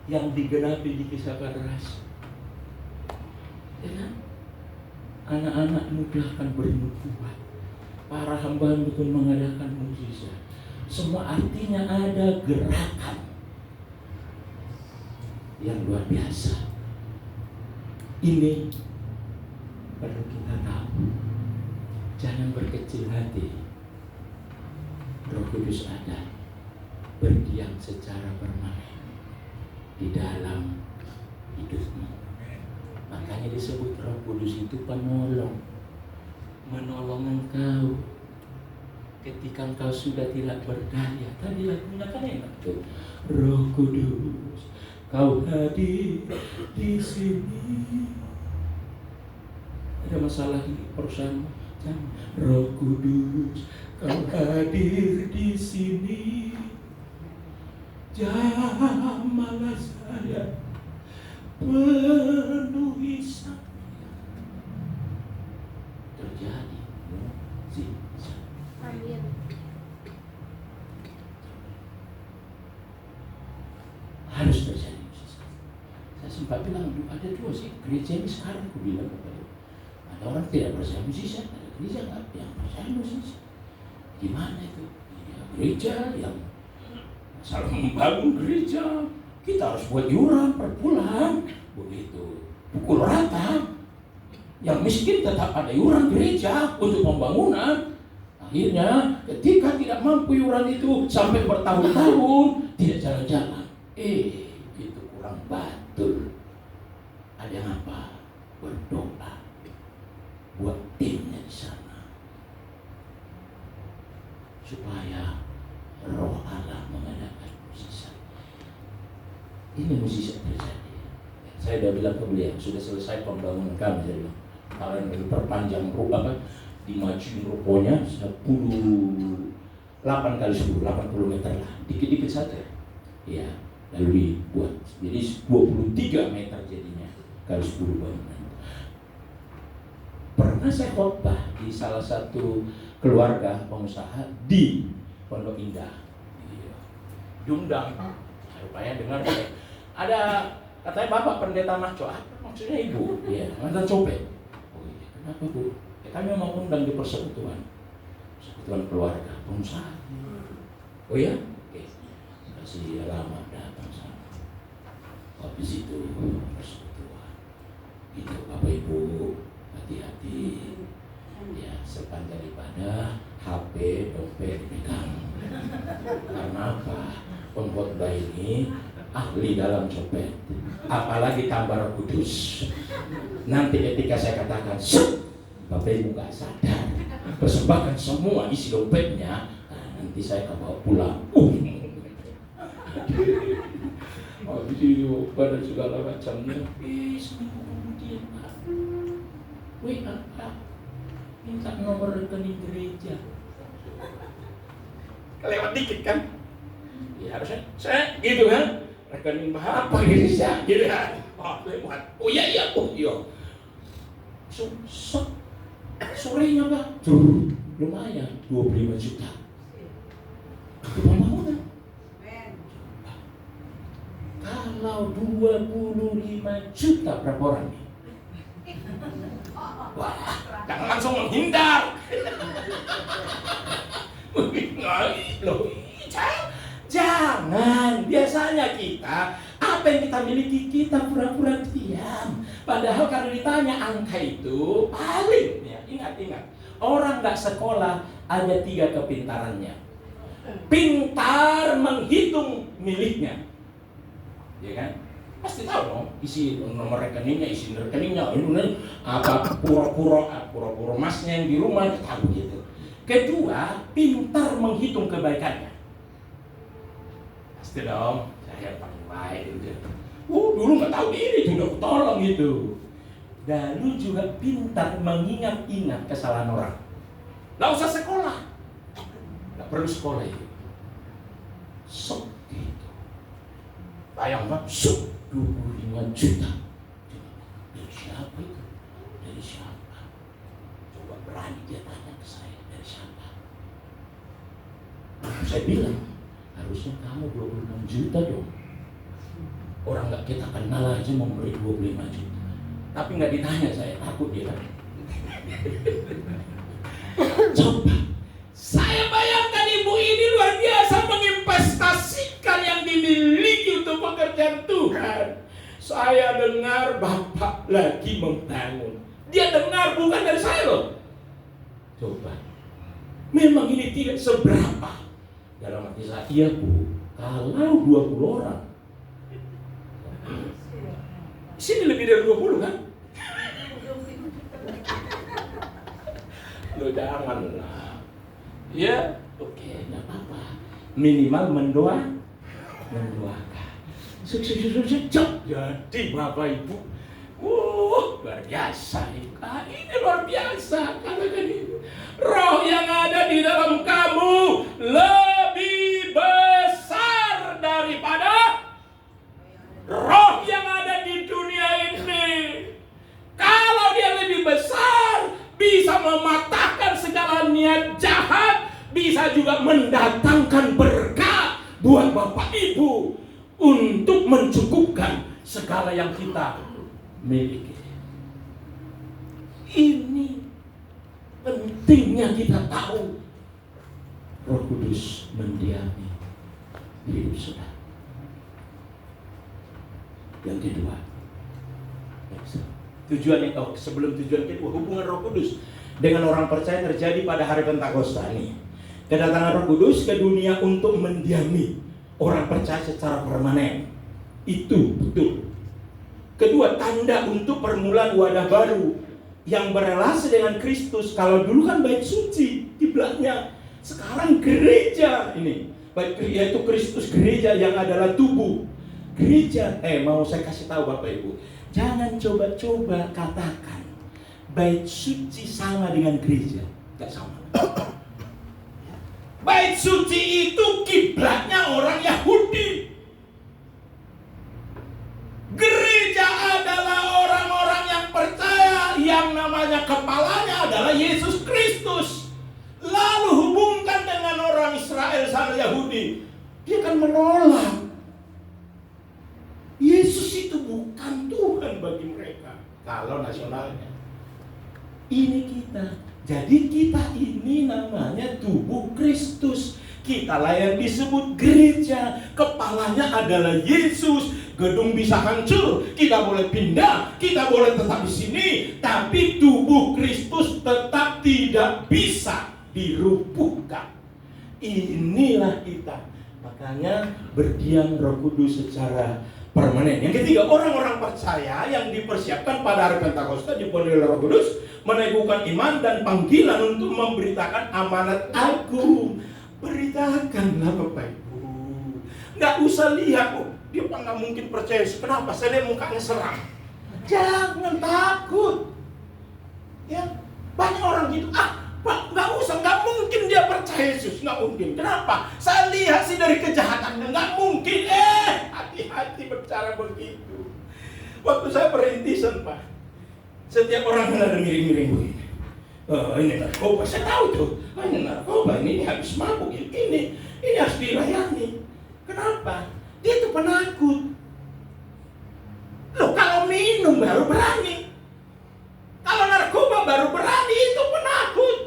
yang digenapi di Kisah Para Rasul? Ya, anak-anak muda akan bernubuat, para hamba akan mengadakan mukjizat. Semua artinya ada gerakan. yang luar biasa. Ini perlu kita tahu. Jangan berkecil hati. Roh Kudus ada, berdiam secara permanen di dalam hidupmu. Makanya disebut Roh Kudus itu penolong, menolong engkau ketika engkau sudah tidak berdaya. Tadi lagunya kan enak tuh. Roh Kudus, kau hadir di sini. Ada masalah di perusahaan? Roh Kudus, kau hadir di sini. Jamahlah saya, penuhi saya. Terjadi mukjizat. Amin. Harus terjadi mukjizat. Saya sempat bilang ada dua sih gereja ini sekarang. Aku bilang kepada ada orang tidak percaya mukjizat, ada gereja nggak yang percaya mukjizat. Gimana itu? Ya, gereja yang salah membangun gereja, kita harus buat iuran per bulan, begitu pukul rata. Yang miskin tetap ada iuran gereja untuk pembangunan. Akhirnya ketika tidak mampu iuran itu sampai bertahun-tahun tidak jalan-jalan. Itu kurang batul. Ada yang apa? Berdoa buat timnya di sana supaya Roh Allah mengadakan mukjizat. Ini mukjizat terjadi. Saya sudah bilang ke beliau, sudah selesai pembangunan kami. Saya bilang, kalian diperpanjang rumah, dimajuin rukonya 8 kali 10, 80 meter lah, dikit-dikit saja. Ya, lalu dibuat. Jadi 23 meter jadinya kali 10 bangunan. Pernah saya khotbah di salah satu keluarga pengusaha di Pondok Indah. Diundang, rupanya dengar ada katanya Bapak Pendeta Maco, apa maksudnya Ibu? Iya, mantan copet. Oh iya, kenapa Bu? Ya, kami mau undang di persekutuan keluarga pengusaha. Oh iya? Oke, kasih alamat datang sana. Habis itu persekutuan. Itu Bapak Ibu hati-hati. Ya, sepanjang daripada HP, dompet dipegang. Karena apa? Pengkhotbah ini ahli dalam copet, apalagi tambah Roh Kudus. Nanti ketika saya katakan, Bapak Ibu gak sadar, persembahkan semua isi dompetnya, nanti saya akan bawa pulang. Habis itu pada segala macamnya. Seminggu kemudian Pak, Pak, minta nomor rekening gereja. Kelewat dikit kan? Ya harusnya saya gitu kan, rekening apa gereja gitu kan? Lewat. Oh iya. Sorenya Pak, lumayan 25 juta. Itu pembangunan. Kalau 25 juta berapa orang nih? Wah, jangan langsung menghindar. Jangan. Biasanya kita, apa yang kita miliki, kita pura-pura diam. Padahal kalau ditanya angka itu paling, ya, ingat. Orang nggak sekolah ada 3 kepintarannya. Pintar menghitung miliknya, ya kan? Pasti tahu dong isi nomor rekeningnya, ini apa pura-pura masnya yang di rumah, tahu gitu. Kedua, pintar menghitung kebaikannya. Pasti dong, saya paling baik gitu. Dulu nggak tahu diri, udah tolong gitu. Lalu juga pintar mengingat-ingat kesalahan orang. Nggak usah sekolah, nggak perlu sekolah itu. Gitu. Bayangkan, 25 juta. Dari siapa itu? Dari siapa? Coba berani dia tanya ke saya, dari siapa? Saya bilang, harusnya kamu 26 juta dong. Orang nggak kita kenal aja memberi 25 juta. Tapi nggak ditanya, saya takut dia. Coba, saya bayangkan ibu ini luar biasa menginvestasikan yang dimiliki untuk pekerjaan Tuhan. Saya dengar Bapak lagi membangun. Dia dengar bukan dari saya loh. Coba. Memang ini tidak seberapa. Dalam hati saya, iya Bu, kalau 20 orang. Sini lebih dari 20 kan? Loh janganlah. Ya, oke, enggak apa-apa. Minimal mendoakan. Sukses. Jadi Bapak Ibu, luar biasa. Ini luar biasa. Katakan itu. Roh yang ada di dalam kamu lebih besar daripada roh yang ada di dunia ini. Kalau dia lebih besar, bisa mematahkan segala niat jahat, bisa juga mendatangkan berkat buat Bapak Ibu untuk mencukupkan segala yang kita miliki. Ini pentingnya kita tahu Roh Kudus mendiami hidup saudara. Yang kedua, tujuan yang sebelum tujuan kedua, hubungan Roh Kudus dengan orang percaya terjadi pada hari Pentakosta ini. Kedatangan Roh Kudus ke dunia untuk mendiami orang percaya secara permanen. Itu betul. Kedua, tanda untuk permulaan wadah baru yang berelasi dengan Kristus. Kalau dulu kan bait suci kiblatnya, sekarang gereja ini, yaitu Kristus, gereja yang adalah tubuh. Gereja, mau saya kasih tahu Bapak Ibu, jangan coba-coba katakan bait suci sama dengan gereja. Gak sama. Bait suci itu kiblatnya orang Yahudi. Gereja adalah orang-orang yang percaya, yang namanya kepalanya adalah Yesus Kristus. Lalu hubungkan dengan orang Israel sama Yahudi, dia akan menolak. Yesus itu bukan Tuhan bagi mereka kalau nasionalnya. Ini kita. Jadi kita ini namanya tubuh Kristus. Kitalah yang disebut gereja. Kepalanya adalah Yesus. Gedung bisa hancur, kita boleh pindah, kita boleh tetap di sini, tapi tubuh Kristus tetap tidak bisa dirubuhkan. Inilah kita. Makanya berdiam Roh Kudus secara permanen. Yang ketiga, orang-orang percaya yang dipersiapkan pada hari Pentakosta dipenuhi oleh Roh Kudus, meneguhkan iman dan panggilan untuk memberitakan amanat agung. Beritakanlah Bapak Ibu. Nggak usah lihat, dia nggak mungkin percaya. Kenapa? Saya lihat mukanya seram. Jangan takut. Ya, banyak orang gitu. Pak, nggak usah, nggak mungkin dia percaya Yesus, nggak mungkin. Kenapa? Saya lihat sih dari kejahatannya, nggak mungkin. Hati-hati bicara begitu. Waktu saya perintisan Pak, setiap orang yang ada miring-miring begini. Ini narkoba, saya tahu tuh. Ini narkoba, ini habis mabuk, ini harus dilayani. Kenapa? Dia itu penakut. Loh, kalau minum baru berani. Kalau narkoba baru berani, itu penakut.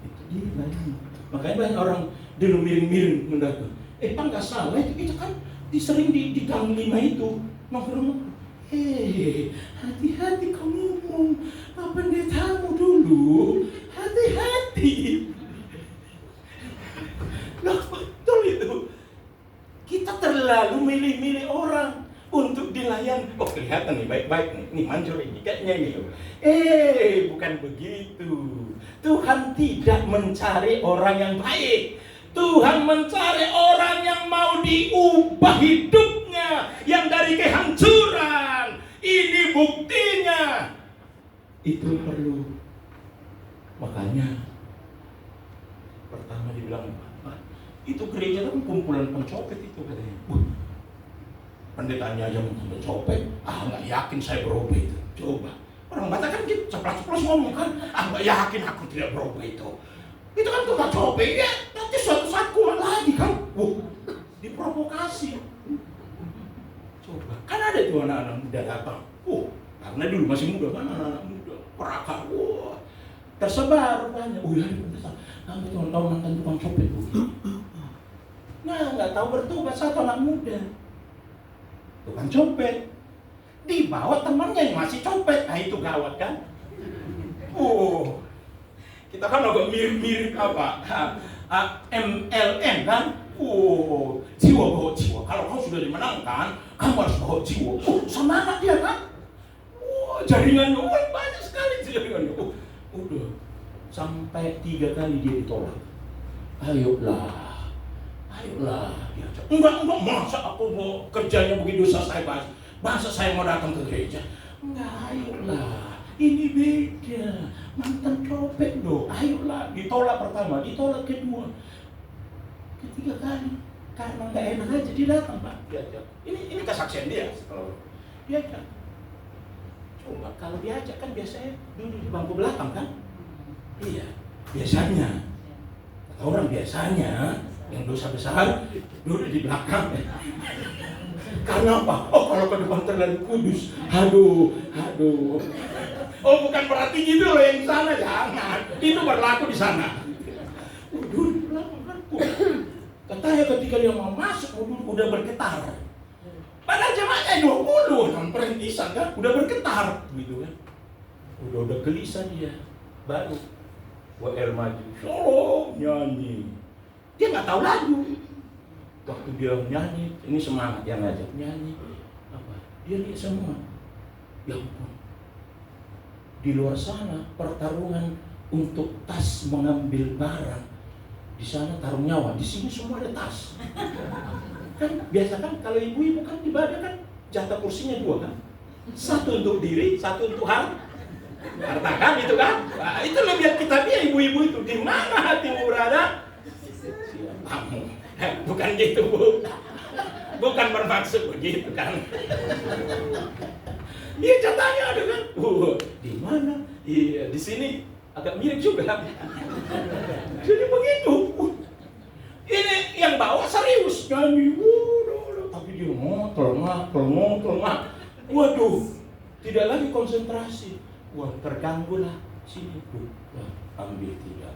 Itu dia lagi. Makanya banyak orang dulu miring-miring mendapat. Pak nggak salah, itu kan sering di gang 5 itu nongkrong. Hati-hati kamu ngomong. Pendetamu dulu. Hati-hati. Loh, betul itu. Kita terlalu milih-milih orang untuk dilayani. Oh, kelihatan nih, baik-baik nih. Ini manjur ini, kayaknya ini. Bukan begitu. Tuhan tidak mencari orang yang baik. Tuhan mencari orang yang mau diubah hidupnya, yang dari kehancuran. Ini buktinya. Itu perlu. Makanya pertama dibilang, itu gereja kan kumpulan pencopet itu katanya. Pendetanya aja mau mencopet. Nggak yakin saya berubah itu. Coba. Orang Batak kan gitu, ceplas-ceplas ngomong kan. Nggak yakin aku tidak berubah itu. Itu kan tukang copet ya. Nanti suatu saat kuat lagi kan. Diprovokasi. Coba. Kan ada tuh anak-anak muda datang. Karena dulu masih muda kan anak-anak muda. Perakar. Tersebar banyak. Ya ada. Kamu tahu mantan tukang copet. Nggak tahu bertobat, satu anak muda. tukang copet. Dibawa temannya yang masih copet. Nah itu gawat kan? Kita kan agak mirip-mirip apa? MLM kan? Jiwa bawa jiwa. Kalau kau sudah dimenangkan, kamu harus bawa jiwa. Semangat dia kan? Jaringannya, banyak sekali jaringannya. Udah, sampai 3 kali dia ditolak. Ayolah, diajak. Enggak, masa aku mau kerjanya begitu selesai bahas. Masa saya mau datang ke gereja? Enggak, ayolah. Ini beda. Mantan copet loh. Ayolah. Ditolak pertama, ditolak kedua. Ketiga kali. Karena nggak enak aja dia datang, Pak. Diajak. Ini kesaksian dia. Kalau diajak. Coba kalau diajak kan biasanya duduk di bangku belakang kan? Iya. Biasanya. Kata orang biasanya yang dosa besar duduk di belakang. Karena apa? Kalau ke depan terlalu kudus. Aduh. Bukan berarti gitu loh yang di sana, jangan. Itu berlaku di sana. Duduk di belakang kan. Katanya ketika dia mau masuk, udah bergetar. Padahal jemaahnya 20, kan perintisan kan, udah bergetar, gitu kan. Udah gelisah dia. Baru WL maju, nyanyi. Dia nggak tahu lagu. Waktu dia nyanyi, ini semangat yang ngajak nyanyi. Dia lihat semua. Ya ampun. Di luar sana pertarungan untuk tas mengambil barang. Di sana taruh nyawa, di sini semua ada tas. Kan biasa kan kalau ibu-ibu kan ibadah kan jatah kursinya 2 kan. 1 untuk diri, 1 untuk harta kan itu kan. Nah, itu lo lihat kita dia ibu-ibu itu di mana hatimu berada. Kamu, bukan gitu Bu. Bukan bermaksud begitu kan. Iya jatahnya ada kan. Di mana? Iya di sini agak mirip juga. Jadi begitu. Ini yang bawa serius nyanyi. Tapi dia ngotol. Waduh, tidak lagi konsentrasi. Wah, terganggu lah. Sini tuh. Ambil 3,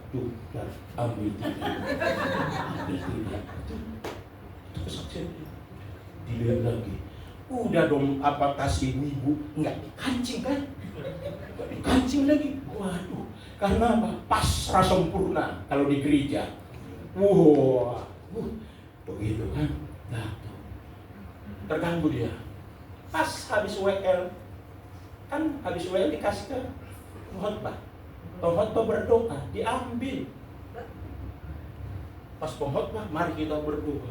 ambil 3. Itu kesaksian dia. Dilihat lagi. Udah dong apa tas ibu-ibu enggak dikancing kan? Enggak dikancing lagi. Waduh, karena apa? Pasrah sempurna kalau di gereja. Begitu kan? Nah, terganggu dia. Pas habis WL, kan habis WL dikasih ke khotbah. Pengkhotbah berdoa, diambil. Pas pengkhotbah, mari kita berdoa.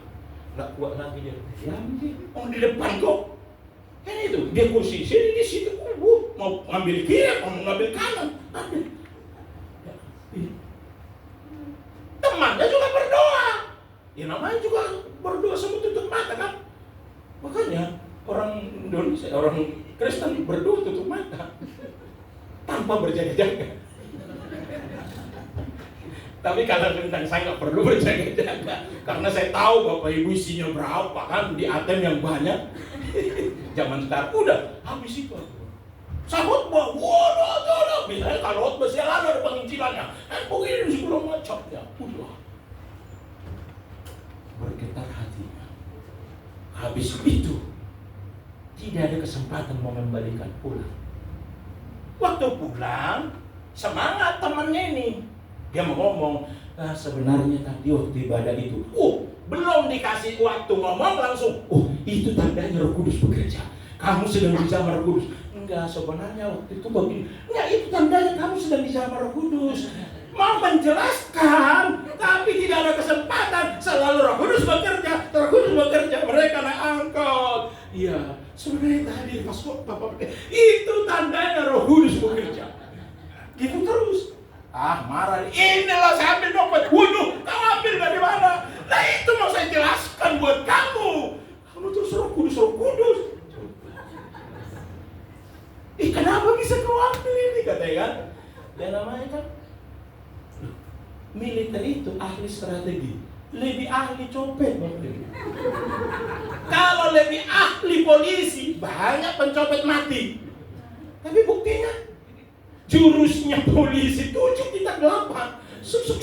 Nggak kuat lagi dia, diambil. Di depan kok. Kan itu, dia kursi sini, di situ. Mau ngambil kiri, mau ngambil kanan. Ambil. Temannya juga berdoa. Ya namanya juga berdoa sama tutup mata kan. Makanya orang Indonesia, orang Kristen berdoa tutup mata tanpa berjaga-jaga. Tapi kalau tentang saya nggak perlu berjaga-jaga karena saya tahu Bapak Ibu isinya berapa kan di ATM yang banyak. Zaman sekarang udah habis itu. Saya khotbah, waduh, misalnya kalau khotbah saya ada penginjilannya, begini sebelum macamnya, udah bergetar hatinya. Habis itu tidak ada kesempatan mau mengembalikan pulang. Waktu pulang, semangat temannya ini. Dia mau ngomong, sebenarnya tadi waktu ibadah itu, belum dikasih waktu ngomong langsung, itu tandanya Roh Kudus bekerja. Kamu sedang dijamah Roh Kudus. Enggak, sebenarnya waktu itu begini. Enggak, itu tandanya kamu sedang dijamah Roh Kudus. Mau menjelaskan, tapi tidak ada kesempatan. Selalu Roh Kudus bekerja, mereka naik angkot. Iya, sebenarnya tadi pas Bapak itu tandanya Roh Kudus bekerja. Gitu terus. Marah. Inilah saya ambil dompet. Waduh, kau ambil dari mana? Nah itu mau saya jelaskan buat kamu. Kamu terus Roh Kudus. Kenapa bisa kau ambil ini katanya kan? Dan namanya kan militer itu ahli strategi, lebih ahli copet. Kalau lebih ahli polisi, banyak pencopet mati. Tapi buktinya jurusnya polisi 7 kita 8. Sup,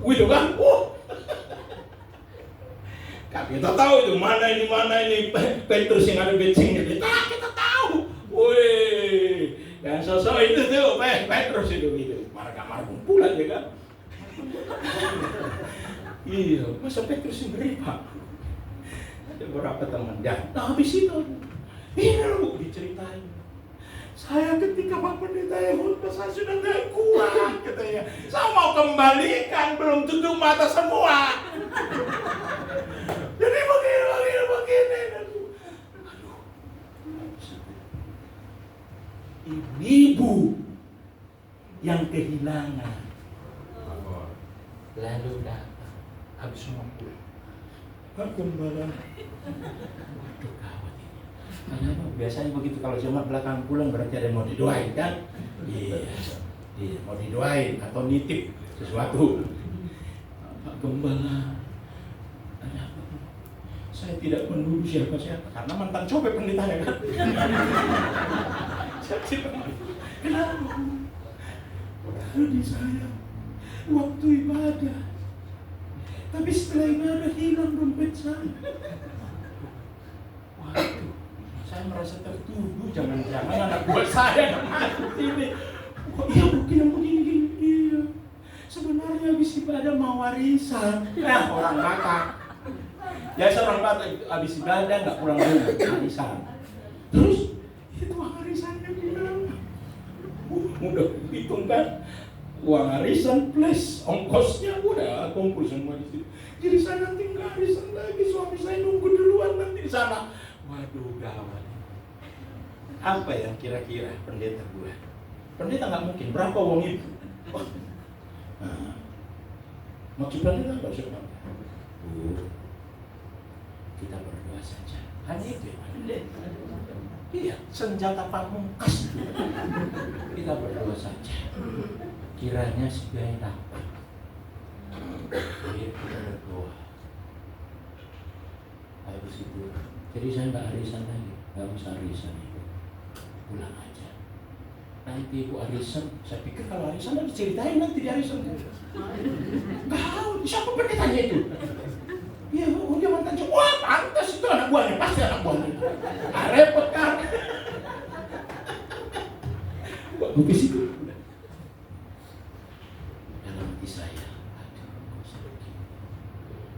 gitu kan? Kan kita tahu itu mana ini Petrus yang ada becingnya. Kita tahu. Wih, yang sosok itu tuh Petrus itu gitu. Marah kumpulan ya kan. Iya, masa Petrus yang ngeri Pak. Ada beberapa teman dan habis itu ini loh diceritain. Saya ketika Pak Pendeta khotbah saya sudah gak kuat katanya. Saya mau kembalikan, belum tutup mata semua. Jadi begini. Aduh. Ibu yang kehilangan. Lalu datang, habis semua pulang. Pak Gembala. Waduh gawat ini. Kenapa? Biasanya begitu kalau jemaat belakang pulang berarti ada yang mau didoain kan? Iya, mau didoain atau nitip sesuatu. Pak Gembala, ada apa? Saya tidak menuduh siapa-siapa karena mantan copet pendetanya kan. Saya tidak menuduh. Kenapa? Tadi saya waktu ibadah, tapi setelah ibadah hilang dompet saya. Waduh, saya merasa tertuduh. Jangan-jangan anak buah saya yang masuk ini. Kok iya mungkin gini. Iya. Sebenarnya habis ibadah mau warisan. Orang Batak. Ya seorang Batak habis ibadah nggak pulang rumah, warisan. Terus itu warisannya bilang, udah hitung kan? Uang arisan plus ongkosnya udah kumpul semua di situ. Jadi saya nanti nggak arisan lagi, suami saya nunggu duluan nanti di sana. Waduh gawat. Apa yang kira-kira pendeta buat? Pendeta nggak mungkin. Berapa uang itu? Maksud pendeta nggak usah apa. Kita berdoa saja. Hanya itu ya pendeta. Iya, senjata pamungkas. Kita berdoa saja. Kiranya segala dapat. Jadi kita berdoa. Habis itu, jadi saya nggak arisan lagi, nggak usah arisan itu, pulang aja. Nanti ibu arisan, saya pikir kalau arisan nanti ceritain nanti di arisan. Kau siapa pendetanya itu? Iya, dia mantan cowok. Wah, pantas itu anak buahnya, pasti anak buahnya. Repot kan? Habis itu.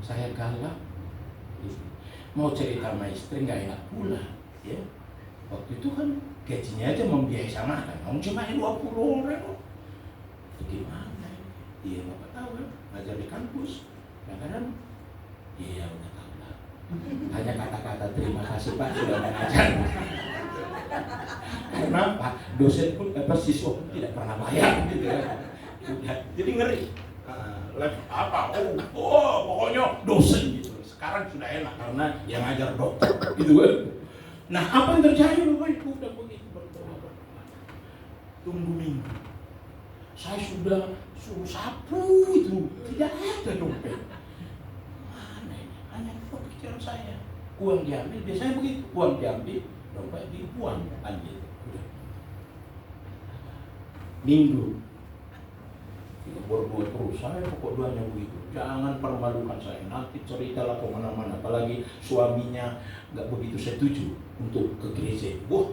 Saya galak, mau cerita sama istri nggak enak pula, ya. Waktu itu kan gajinya aja membiayai sama kan, kamu cuma 20 orang, gimana? Iya bapak tahu kan, ngajar di kampus, kadang-kadang, iya udah tahu lah. Hanya kata-kata terima kasih Pak sudah mengajar. Karena Pak dosen pun siswa pun tidak pernah bayar, gitu ya. Jadi ngeri. Apa? Pokoknya dosen gitu. Sekarang sudah enak karena yang ngajar dokter gitu kan. Nah, apa yang terjadi Bapak Ibu? Udah begitu berdoa. Tunggu minggu. Saya sudah suruh sapu itu, tidak ada dompet. Mana ini? Hanya pikiran saya. Uang diambil, biasanya begitu. Uang diambil, dompet dibuang, ambil. Udah. Minggu. Berbuat terus, saya pokok doanya begitu. Jangan permalukan saya, nanti ceritalah kemana-mana. Apalagi suaminya nggak begitu setuju untuk ke gereja. Wah,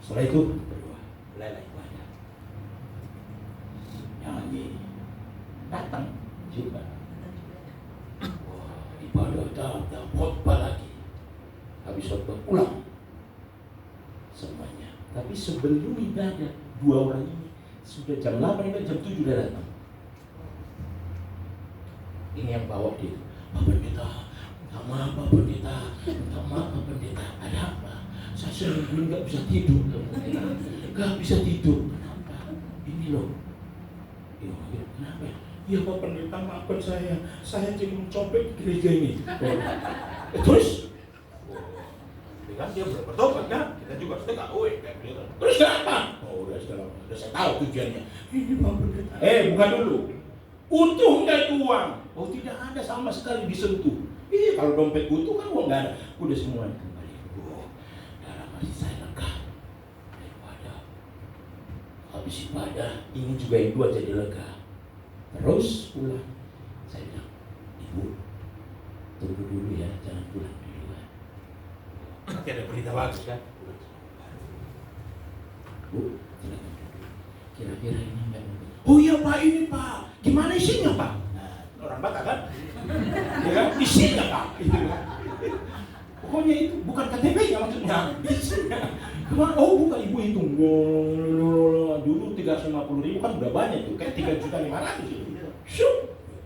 setelah itu berdoa, mulailah ibadah. Nyanyi, datang juga. Wah, ibadah datang, khotbah lagi. Habis khotbah pulang semuanya. Tapi sebelum ibadah, dua orang ini sudah jam 8 dan jam 7 udah datang. Ini yang bawa dia. Pak Pendeta, minta maaf Pak Pendeta, minta maaf Pak Pendeta. Ada apa? Saya seminggu nggak bisa tidur. Nggak bisa tidur. Kenapa? Ini loh. Kenapa? Ya Pak Pendeta maafkan saya. Saya jadi mencopet di gereja ini. Terus? Kan dia bertobat kan? Kita juga sedekah. Terus kenapa? Udah saya tahu tujuannya. Ini Pak Pendeta. Bukan dulu. Utuhnya itu uang. Oh tidak ada sama sekali disentuh. Iya kalau dompet utuh kan uang nggak ada. Udah semuanya kembali. Dalam hati saya lega. Daripada habis ibadah ini juga yang dua jadi lega. Terus pulang. Saya bilang, Ibu tunggu dulu ya. pulang duluan. Nanti ada berita bagus kan? Bu, silakan. Kira-kira ini enggak mungkin. Oh iya Pak, ini Pak. Gimana isinya Pak? Nah, orang Batak kan? Ya kan? Isinya Pak. Itu kan? Pokoknya itu bukan KTP ya maksudnya. Isinya. Kemana? Oh bukan, ibu hitung. Dulu 350.000 kan udah banyak tuh. Kayak 3.500.000 itu. Syuk.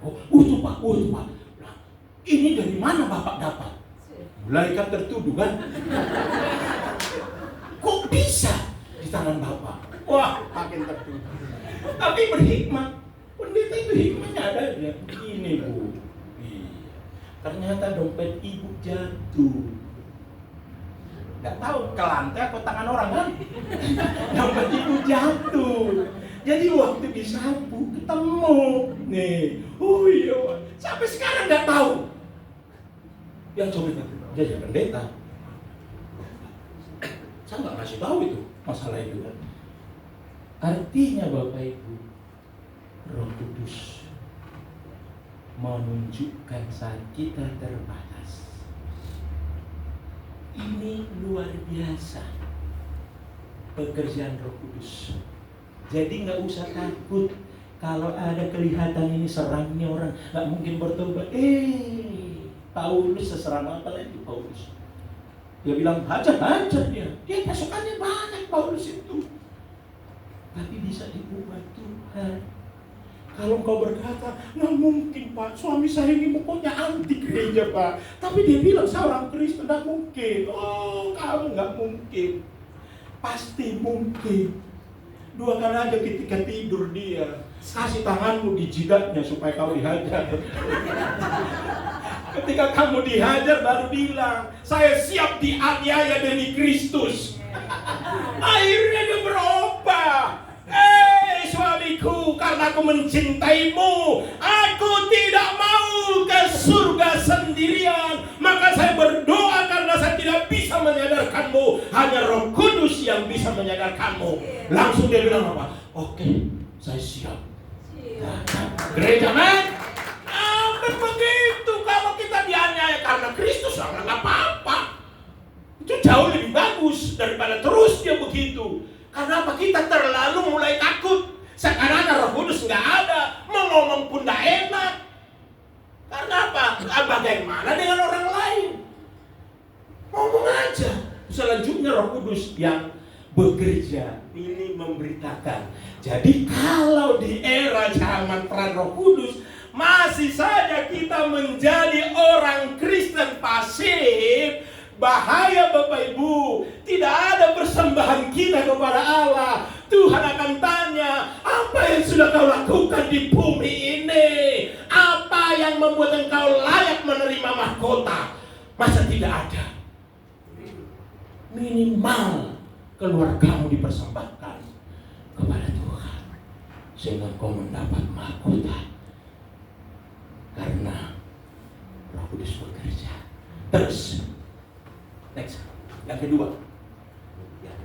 Oh itu Pak, oh itu Pak. Nah, ini dari mana Bapak dapat? Mulai kan tertuduh kan? Kok bisa di tangan Bapak? Wah, makin tertuduh. Tapi berhikmah. Pendeta itu hikmahnya ada ya. Ini Bu. Iya. Ternyata dompet ibu jatuh. Gak tahu ke lantai atau tangan orang kan? Dompet ibu jatuh. Jadi waktu disapu ketemu. Nih. Oh iya. Sampai sekarang gak tahu. Yang coba jadi pendeta. Saya nggak ngasih tahu itu masalah itu kan. Artinya Bapak Ibu, Roh Kudus menunjukkan saat kita terbatas. Ini luar biasa pekerjaan Roh Kudus. Jadi nggak usah takut kalau ada kelihatan ini serangnya orang, nggak mungkin bertobat. Paulus seserang apa lagi Paulus? Dia bilang hajar dia. Dia pasukannya banyak Paulus itu. Tapi bisa diubah Tuhan. Kalau engkau berkata, nggak mungkin Pak, suami saya ini pokoknya anti gereja Pak. Tapi dia bilang seorang Kristen, nggak mungkin. Oh, kamu nggak mungkin. Pasti mungkin. 2 kali aja ketika tidur dia kasih tanganmu di jidatnya supaya kau dihajar. Ketika kamu dihajar baru bilang, saya siap dianiaya demi Kristus. Akhirnya dia berubah. Suamiku, karena aku mencintaimu, aku tidak mau ke surga sendirian. Maka saya berdoa karena saya tidak bisa menyadarkanmu. Hanya Roh Kudus yang bisa menyadarkanmu. Langsung dia bilang apa? Oke, saya siap. Gereja men, kan begitu. Kalau kita dianiaya karena Kristus, nggak apa-apa. Itu jauh lebih bagus daripada terus dia begitu. Karena apa? Kita terlalu mulai takut. Sekarang Roh Kudus nggak ada, mau ngomong pun nggak enak. Karena apa? Bagaimana dengan orang lain? Ngomong aja. Selanjutnya Roh Kudus yang bekerja ini memberitakan. Jadi kalau di era zaman peran Roh Kudus masih saja kita menjadi orang Kristen pasif, bahaya Bapak Ibu. Tidak ada persembahan kita kepada Allah. Tuhan akan tanya, apa yang sudah kau lakukan di bumi ini? Apa yang membuat engkau layak menerima mahkota? Masa tidak ada? Minimal keluargamu dipersembahkan kepada Tuhan, sehingga kau mendapat mahkota. Karena Roh Kudus bekerja. Terus next, yang kedua,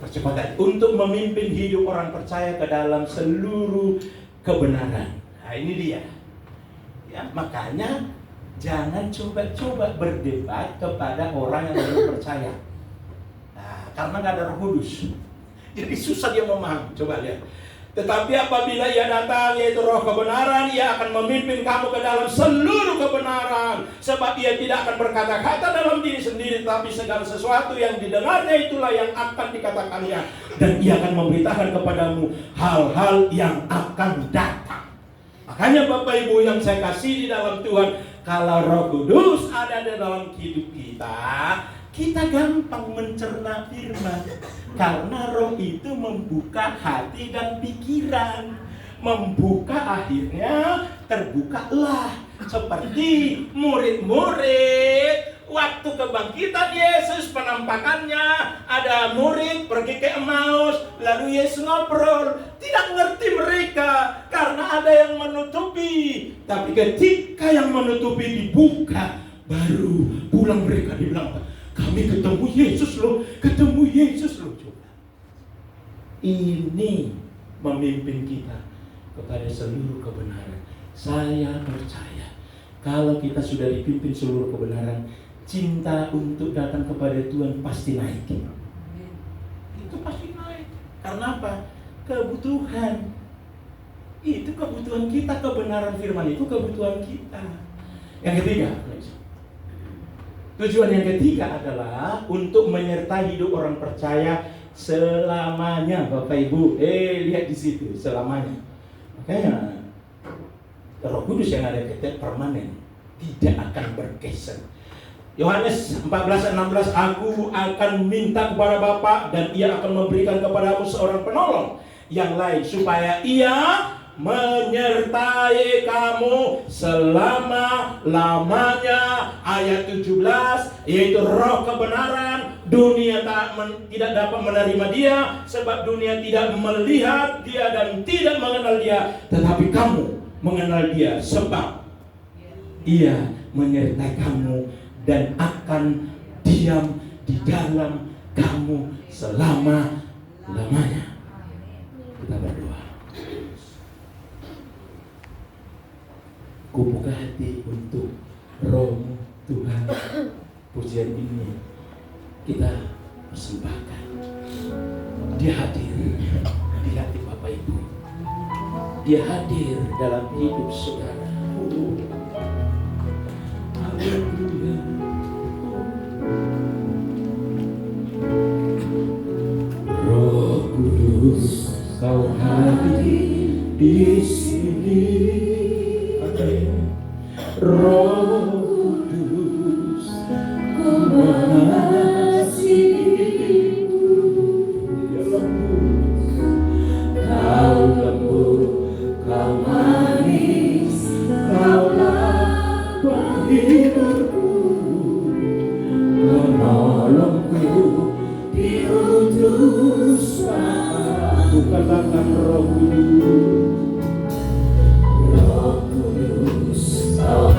percepatan untuk memimpin hidup orang percaya ke dalam seluruh kebenaran. Nah ini dia. Ya, makanya jangan coba-coba berdebat kepada orang yang belum percaya. Nah, karena nggak ada Roh Kudus, jadi susah dia memahami. Coba lihat. Tetapi apabila ia datang, yaitu Roh kebenaran, ia akan memimpin kamu ke dalam seluruh kebenaran. Sebab ia tidak akan berkata-kata dalam diri sendiri, tapi segala sesuatu yang didengarnya itulah yang akan dikatakannya. Dan ia akan memberitakan kepadamu hal-hal yang akan datang. Makanya Bapak Ibu yang saya kasih di dalam Tuhan, kalau Roh Kudus ada di dalam hidup kita gampang mencerna firman. Karena Roh itu membuka hati dan pikiran. Membuka, akhirnya terbukalah. Seperti murid-murid waktu kebangkitan Yesus, penampakannya, ada murid pergi ke Emmaus, lalu Yesus ngobrol. Tidak ngerti mereka karena ada yang menutupi. Tapi ketika yang menutupi dibuka, baru pulang mereka dibilang, kami ketemu Yesus loh. Coba. Ini memimpin kita kepada seluruh kebenaran. Saya percaya kalau kita sudah dipimpin seluruh kebenaran, cinta untuk datang kepada Tuhan pasti naik. Itu pasti naik. Karena apa? Kebutuhan. Itu kebutuhan kita, kebenaran firman itu kebutuhan kita. Yang ketiga, tujuan yang ketiga adalah untuk menyertai hidup orang percaya selamanya, Bapak Ibu. Lihat di situ, selamanya. Makanya Roh Kudus yang ada kita permanen, tidak akan bergeser. Yohanes 14:16, aku akan minta kepada Bapa dan ia akan memberikan kepadamu seorang penolong yang lain supaya ia menyertai kamu selama-lamanya. Ayat 17, yaitu Roh kebenaran. Dunia tidak dapat menerima dia, sebab dunia tidak melihat dia dan tidak mengenal dia. Tetapi kamu mengenal dia, sebab ia menyertai kamu dan akan diam di dalam kamu selama-lamanya. Kita berdoa. Ku buka hati untuk Roh-Mu Tuhan. Pujian ini kita persembahkan. Dia hadir di hati Bapak Ibu. Dia hadir dalam hidup saudara. Haleluya. Roh Kudus, Kau hadir di sini. Roh Kudus, Ku mengasihimu. Kau lembut, Kau manis, Kaulah penghiburku, penolongku diutus Bapa. Katakan Roh Kudus, Roh Kudus, Kau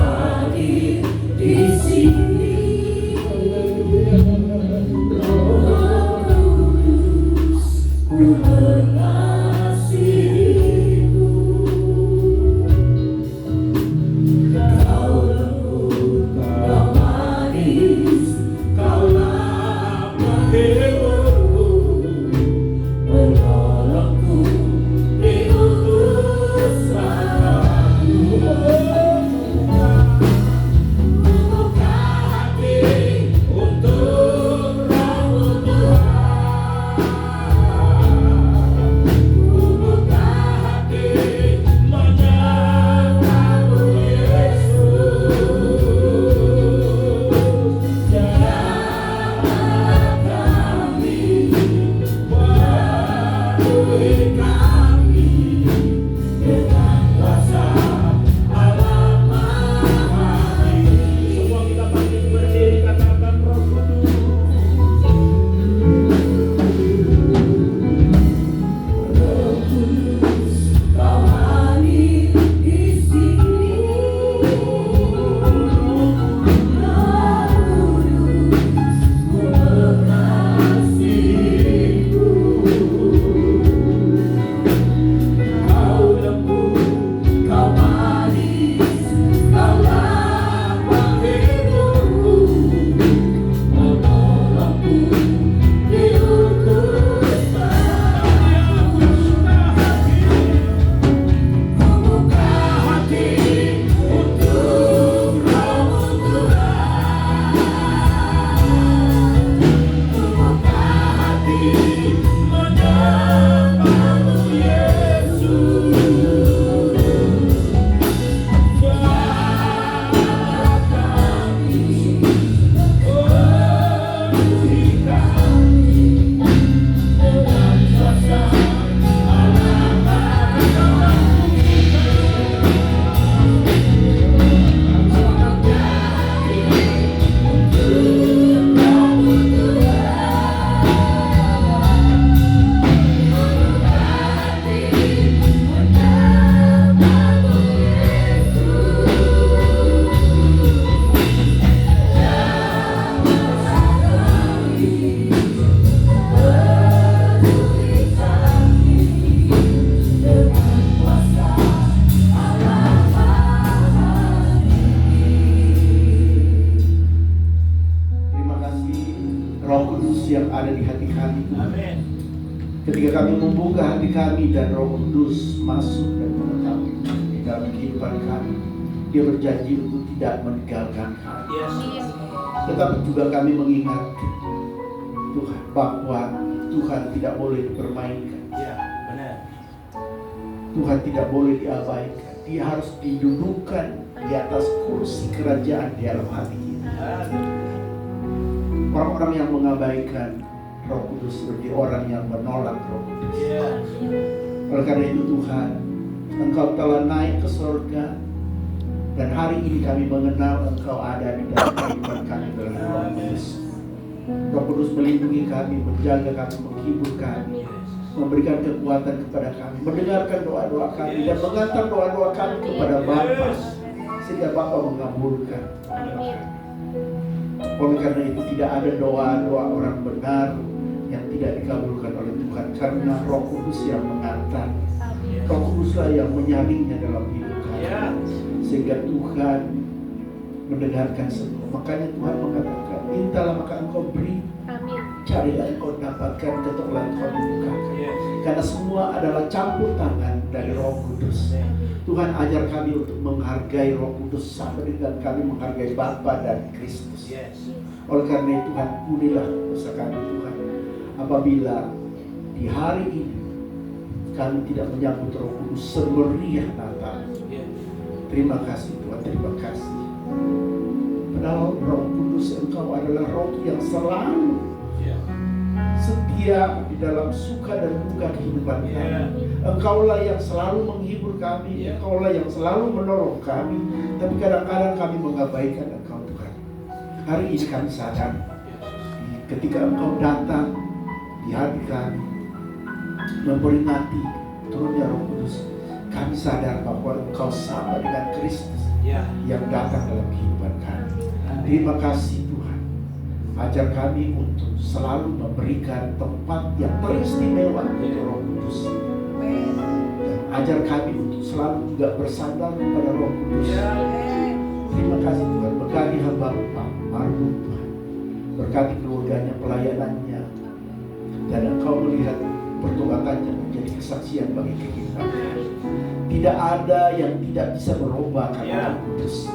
Ketika kami membuka hati kami dan Roh Kudus masuk dan mengetahui di dalam kehidupan kami, Dia berjanji untuk tidak meninggalkan kami. Tetapi juga kami mengingat Tuhan bahwa Tuhan tidak boleh dipermainkan. Tuhan tidak boleh diabaikan. Dia harus didudukkan di atas kursi kerajaan di dalam hati kita. Orang-orang yang mengabaikan Roh Kudus seperti orang yang menolak Roh Kudus. Oleh karena itu Tuhan, Engkau telah naik ke surga, dan hari ini kami mengenal Engkau ada di dalam kehidupan kami dalam Roh Kudus. Roh Kudus melindungi kami, menjaga kami, menghibur kami, memberikan kekuatan kepada kami, mendengarkan doa-doa kami, dan mengantar doa-doa kami kepada Bapa, sehingga Bapa mengabulkan. Oleh karena itu tidak ada doa-doa orang benar yang tidak dikabulkan oleh Tuhan, karena Roh Kudus yang mengantar, Roh Kuduslah yang menyaringnya dalam hidup kami, sehingga Tuhan mendengarkan semua. Makanya Tuhan mengatakan, mintalah maka engkau beri, carilah engkau dapatkan, ketuklah engkau dibukakan. Karena semua adalah campur tangan dari Roh Kudus. Tuhan ajar kami untuk menghargai Roh Kudus sama dengan kami menghargai Bapa dan Kristus. Oleh karena itu Tuhan, punilah dosa kami Tuhan, apabila di hari ini kami tidak menyambut Roh Kudus semeriah Natal. Terima kasih Tuhan, terima kasih. Padahal Roh Kudus Engkau adalah Roh yang selalu setia di dalam suka dan duka kehidupan kami. Engkaulah yang selalu menghibur kami, Engkaulah yang selalu menolong kami. Tapi kadang-kadang kami mengabaikan Engkau Tuhan. Hari ini kami sadar, ketika Engkau datang di hati kami, memperingati turunnya Roh Kudus, kami sadar bahwa Engkau sama dengan Kristus yang datang dalam kehidupan kami. Terima kasih Tuhan. Ajar kami untuk selalu memberikan tempat yang teristimewa untuk Roh Kudus. Dan ajar kami untuk selalu juga bersandar kepada Roh Kudus. Terima kasih Tuhan. Berkati hamba Pak Marlon Tuhan. Berkati keluarganya, pelayanannya. Dan Engkau melihat pertobatannya menjadi kesaksian bagi kehidupannya. Tidak ada yang tidak bisa merubah kata Roh Kudus.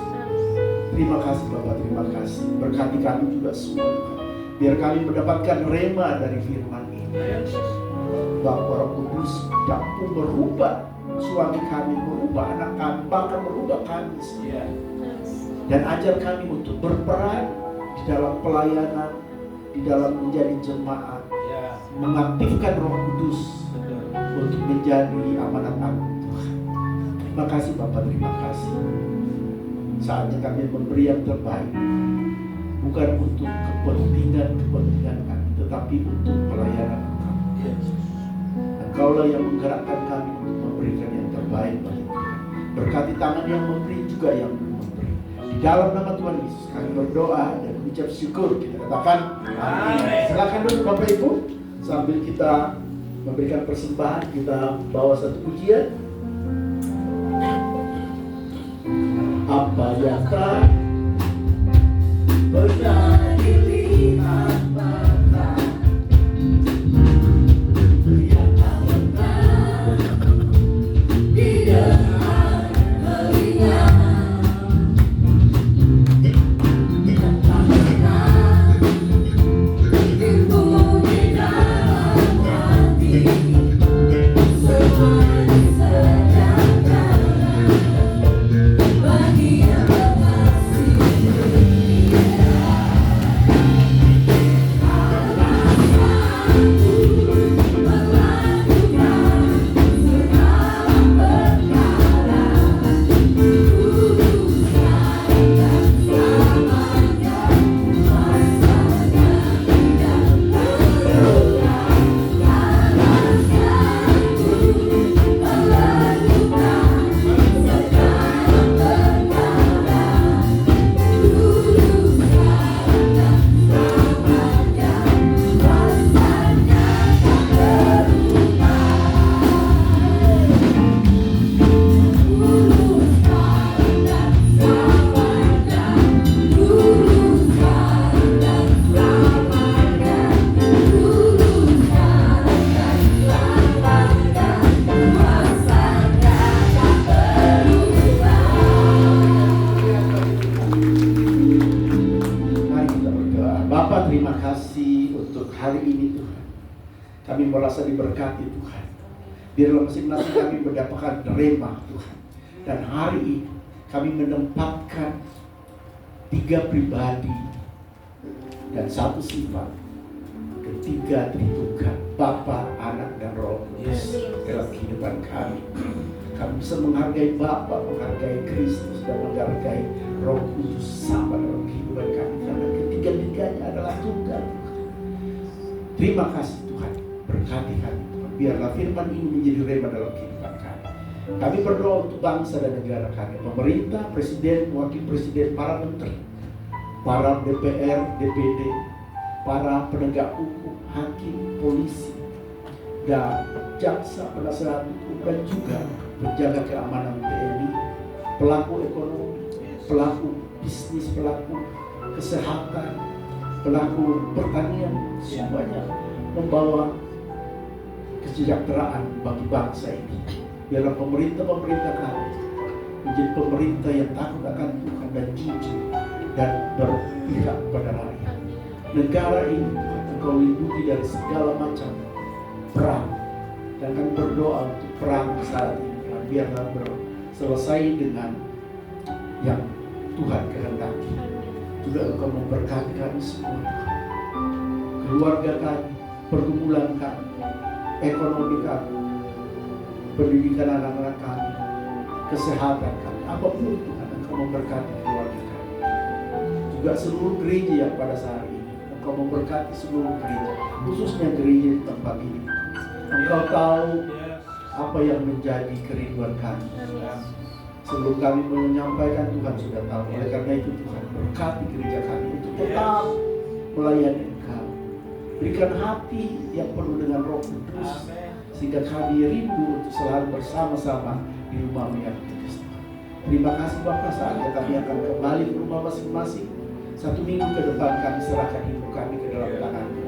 Terima kasih Bapak, terima kasih. Berkati kami juga semua Tuhan. Biar kami mendapatkan rema dari firman ini, bahwa Roh Kudus mampu merubah suami kami, merubah anak kami, bahkan merubah kami sendiri. Dan ajar kami untuk berperan di dalam pelayanan, di dalam menjadi jemaat, mengaktifkan Roh Kudus untuk menjadi amanat agung Tuhan. Terima kasih Bapak, terima kasih. Saatnya kami memberi yang terbaik, bukan untuk kepentingan kami, tetapi untuk pelayanan kami. Engkaulah yang menggerakkan kami untuk memberikan yang terbaik bagi Tuhan. Berkati tangan yang memberi juga yang memberi. Di dalam nama Tuhan Yesus kami berdoa dan mengucap syukur. Kita katakan amin. Silakan dulu Bapak Ibu, sambil kita memberikan persembahan, kita bawa satu pujian. Apa yang tak pernah dilihat mata, yang tak pernah didengar telinga, yang tak pernah timbul di dalam hati, semua disediakan bagi yang berhasil. kami merasa diberkati Tuhan. Biarlah masing-masing kami mendapatkan rema Tuhan. Dan hari ini kami menempatkan 3 pribadi dan 1 sifat, ketiga Tritunggal, Bapa, Anak, dan Roh Kudus dalam kehidupan kami. Kami bisa menghargai Bapa, menghargai Kristus, dan menghargai Roh Kudus sama dalam kehidupan kami, karena ketiga-tiganya adalah tunggal. Terima kasih Tuhan, berkati kami Tuhan. Biarlah firman ini menjadi rema dalam kehidupan kami. Kami berdoa untuk bangsa dan negara kami, pemerintah, presiden, wakil presiden, para menteri, para DPR, DPD, para penegak hukum, hakim, polisi, dan jaksa, penasehat hukum, dan juga penjaga keamanan TNI, pelaku ekonomi, pelaku bisnis, pelaku kesehatan, pelaku pertanian, semuanya membawa kesejahteraan bagi bangsa ini. Biarlah pemerintah kami menjadi pemerintah yang takut akan Tuhan dan jujur dan berpihak pada rakyat. Negara ini Engkau lindungi dari segala macam perang, dan kami berdoa untuk perang saat ini Tuhan, biarlah selesai dengan yang Tuhan kehendaki. Juga Engkau memberkati kami semua Tuhan, keluarga kami, pergumulan kami, ekonomi kami, pendidikan anak-anak kami, kesehatan kami, apapun Tuhan, Engkau memberkati keluarga kami. Juga seluruh gereja yang pada saat ini Engkau memberkati seluruh gereja, khususnya gereja di tempat ini. Engkau tahu apa yang menjadi kerinduan kami. Sebelum kami menyampaikan, Tuhan sudah tahu. Oleh karena itu Tuhan, berkati gereja kami untuk tetap melayani Engkau. Berikan hati yang penuh dengan Roh Kudus, sehingga kami rindu untuk selalu bersama-sama di rumah-Mu yang kudus. Terima kasih Bapak, saatnya kami akan kembali ke rumah masing-masing. 1 minggu ke depan kami serahkan hidup kami ke dalam tangan-Mu.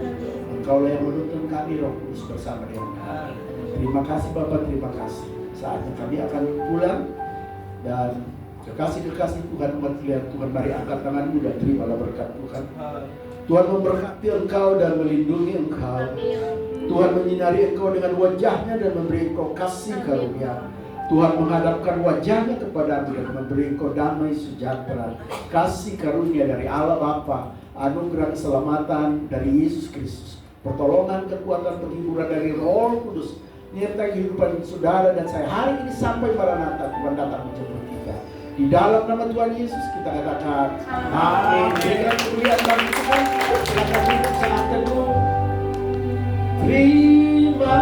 Engkaulah yang menuntun kami, Roh Kudus bersama dengan kami. Terima kasih Bapak, terima kasih. Saatnya kami akan pulang, dan kekasih-kekasih Tuhan, umat pilihan Tuhan, mari angkat tanganmu dan terimalah berkat Tuhan. Tuhan memberkati engkau dan melindungi engkau. Tuhan menyinari engkau dengan wajahnya dan memberi engkau kasih karunia. Tuhan menghadapkan wajahnya kepadamu dan memberi engkau damai sejahtera, kasih karunia dari Allah Bapa, anugerah keselamatan dari Yesus Kristus, pertolongan, kekuatan, penghiburan dari Roh Kudus menyertai kehidupan saudara dan saya hari ini sampai Maranatha, Tuhan datang menjemput kita. Di dalam nama Tuhan Yesus kita katakan amin. Berikan kemuliaan bagi Tuhan. Silakan duduk, sangat teduh. Terima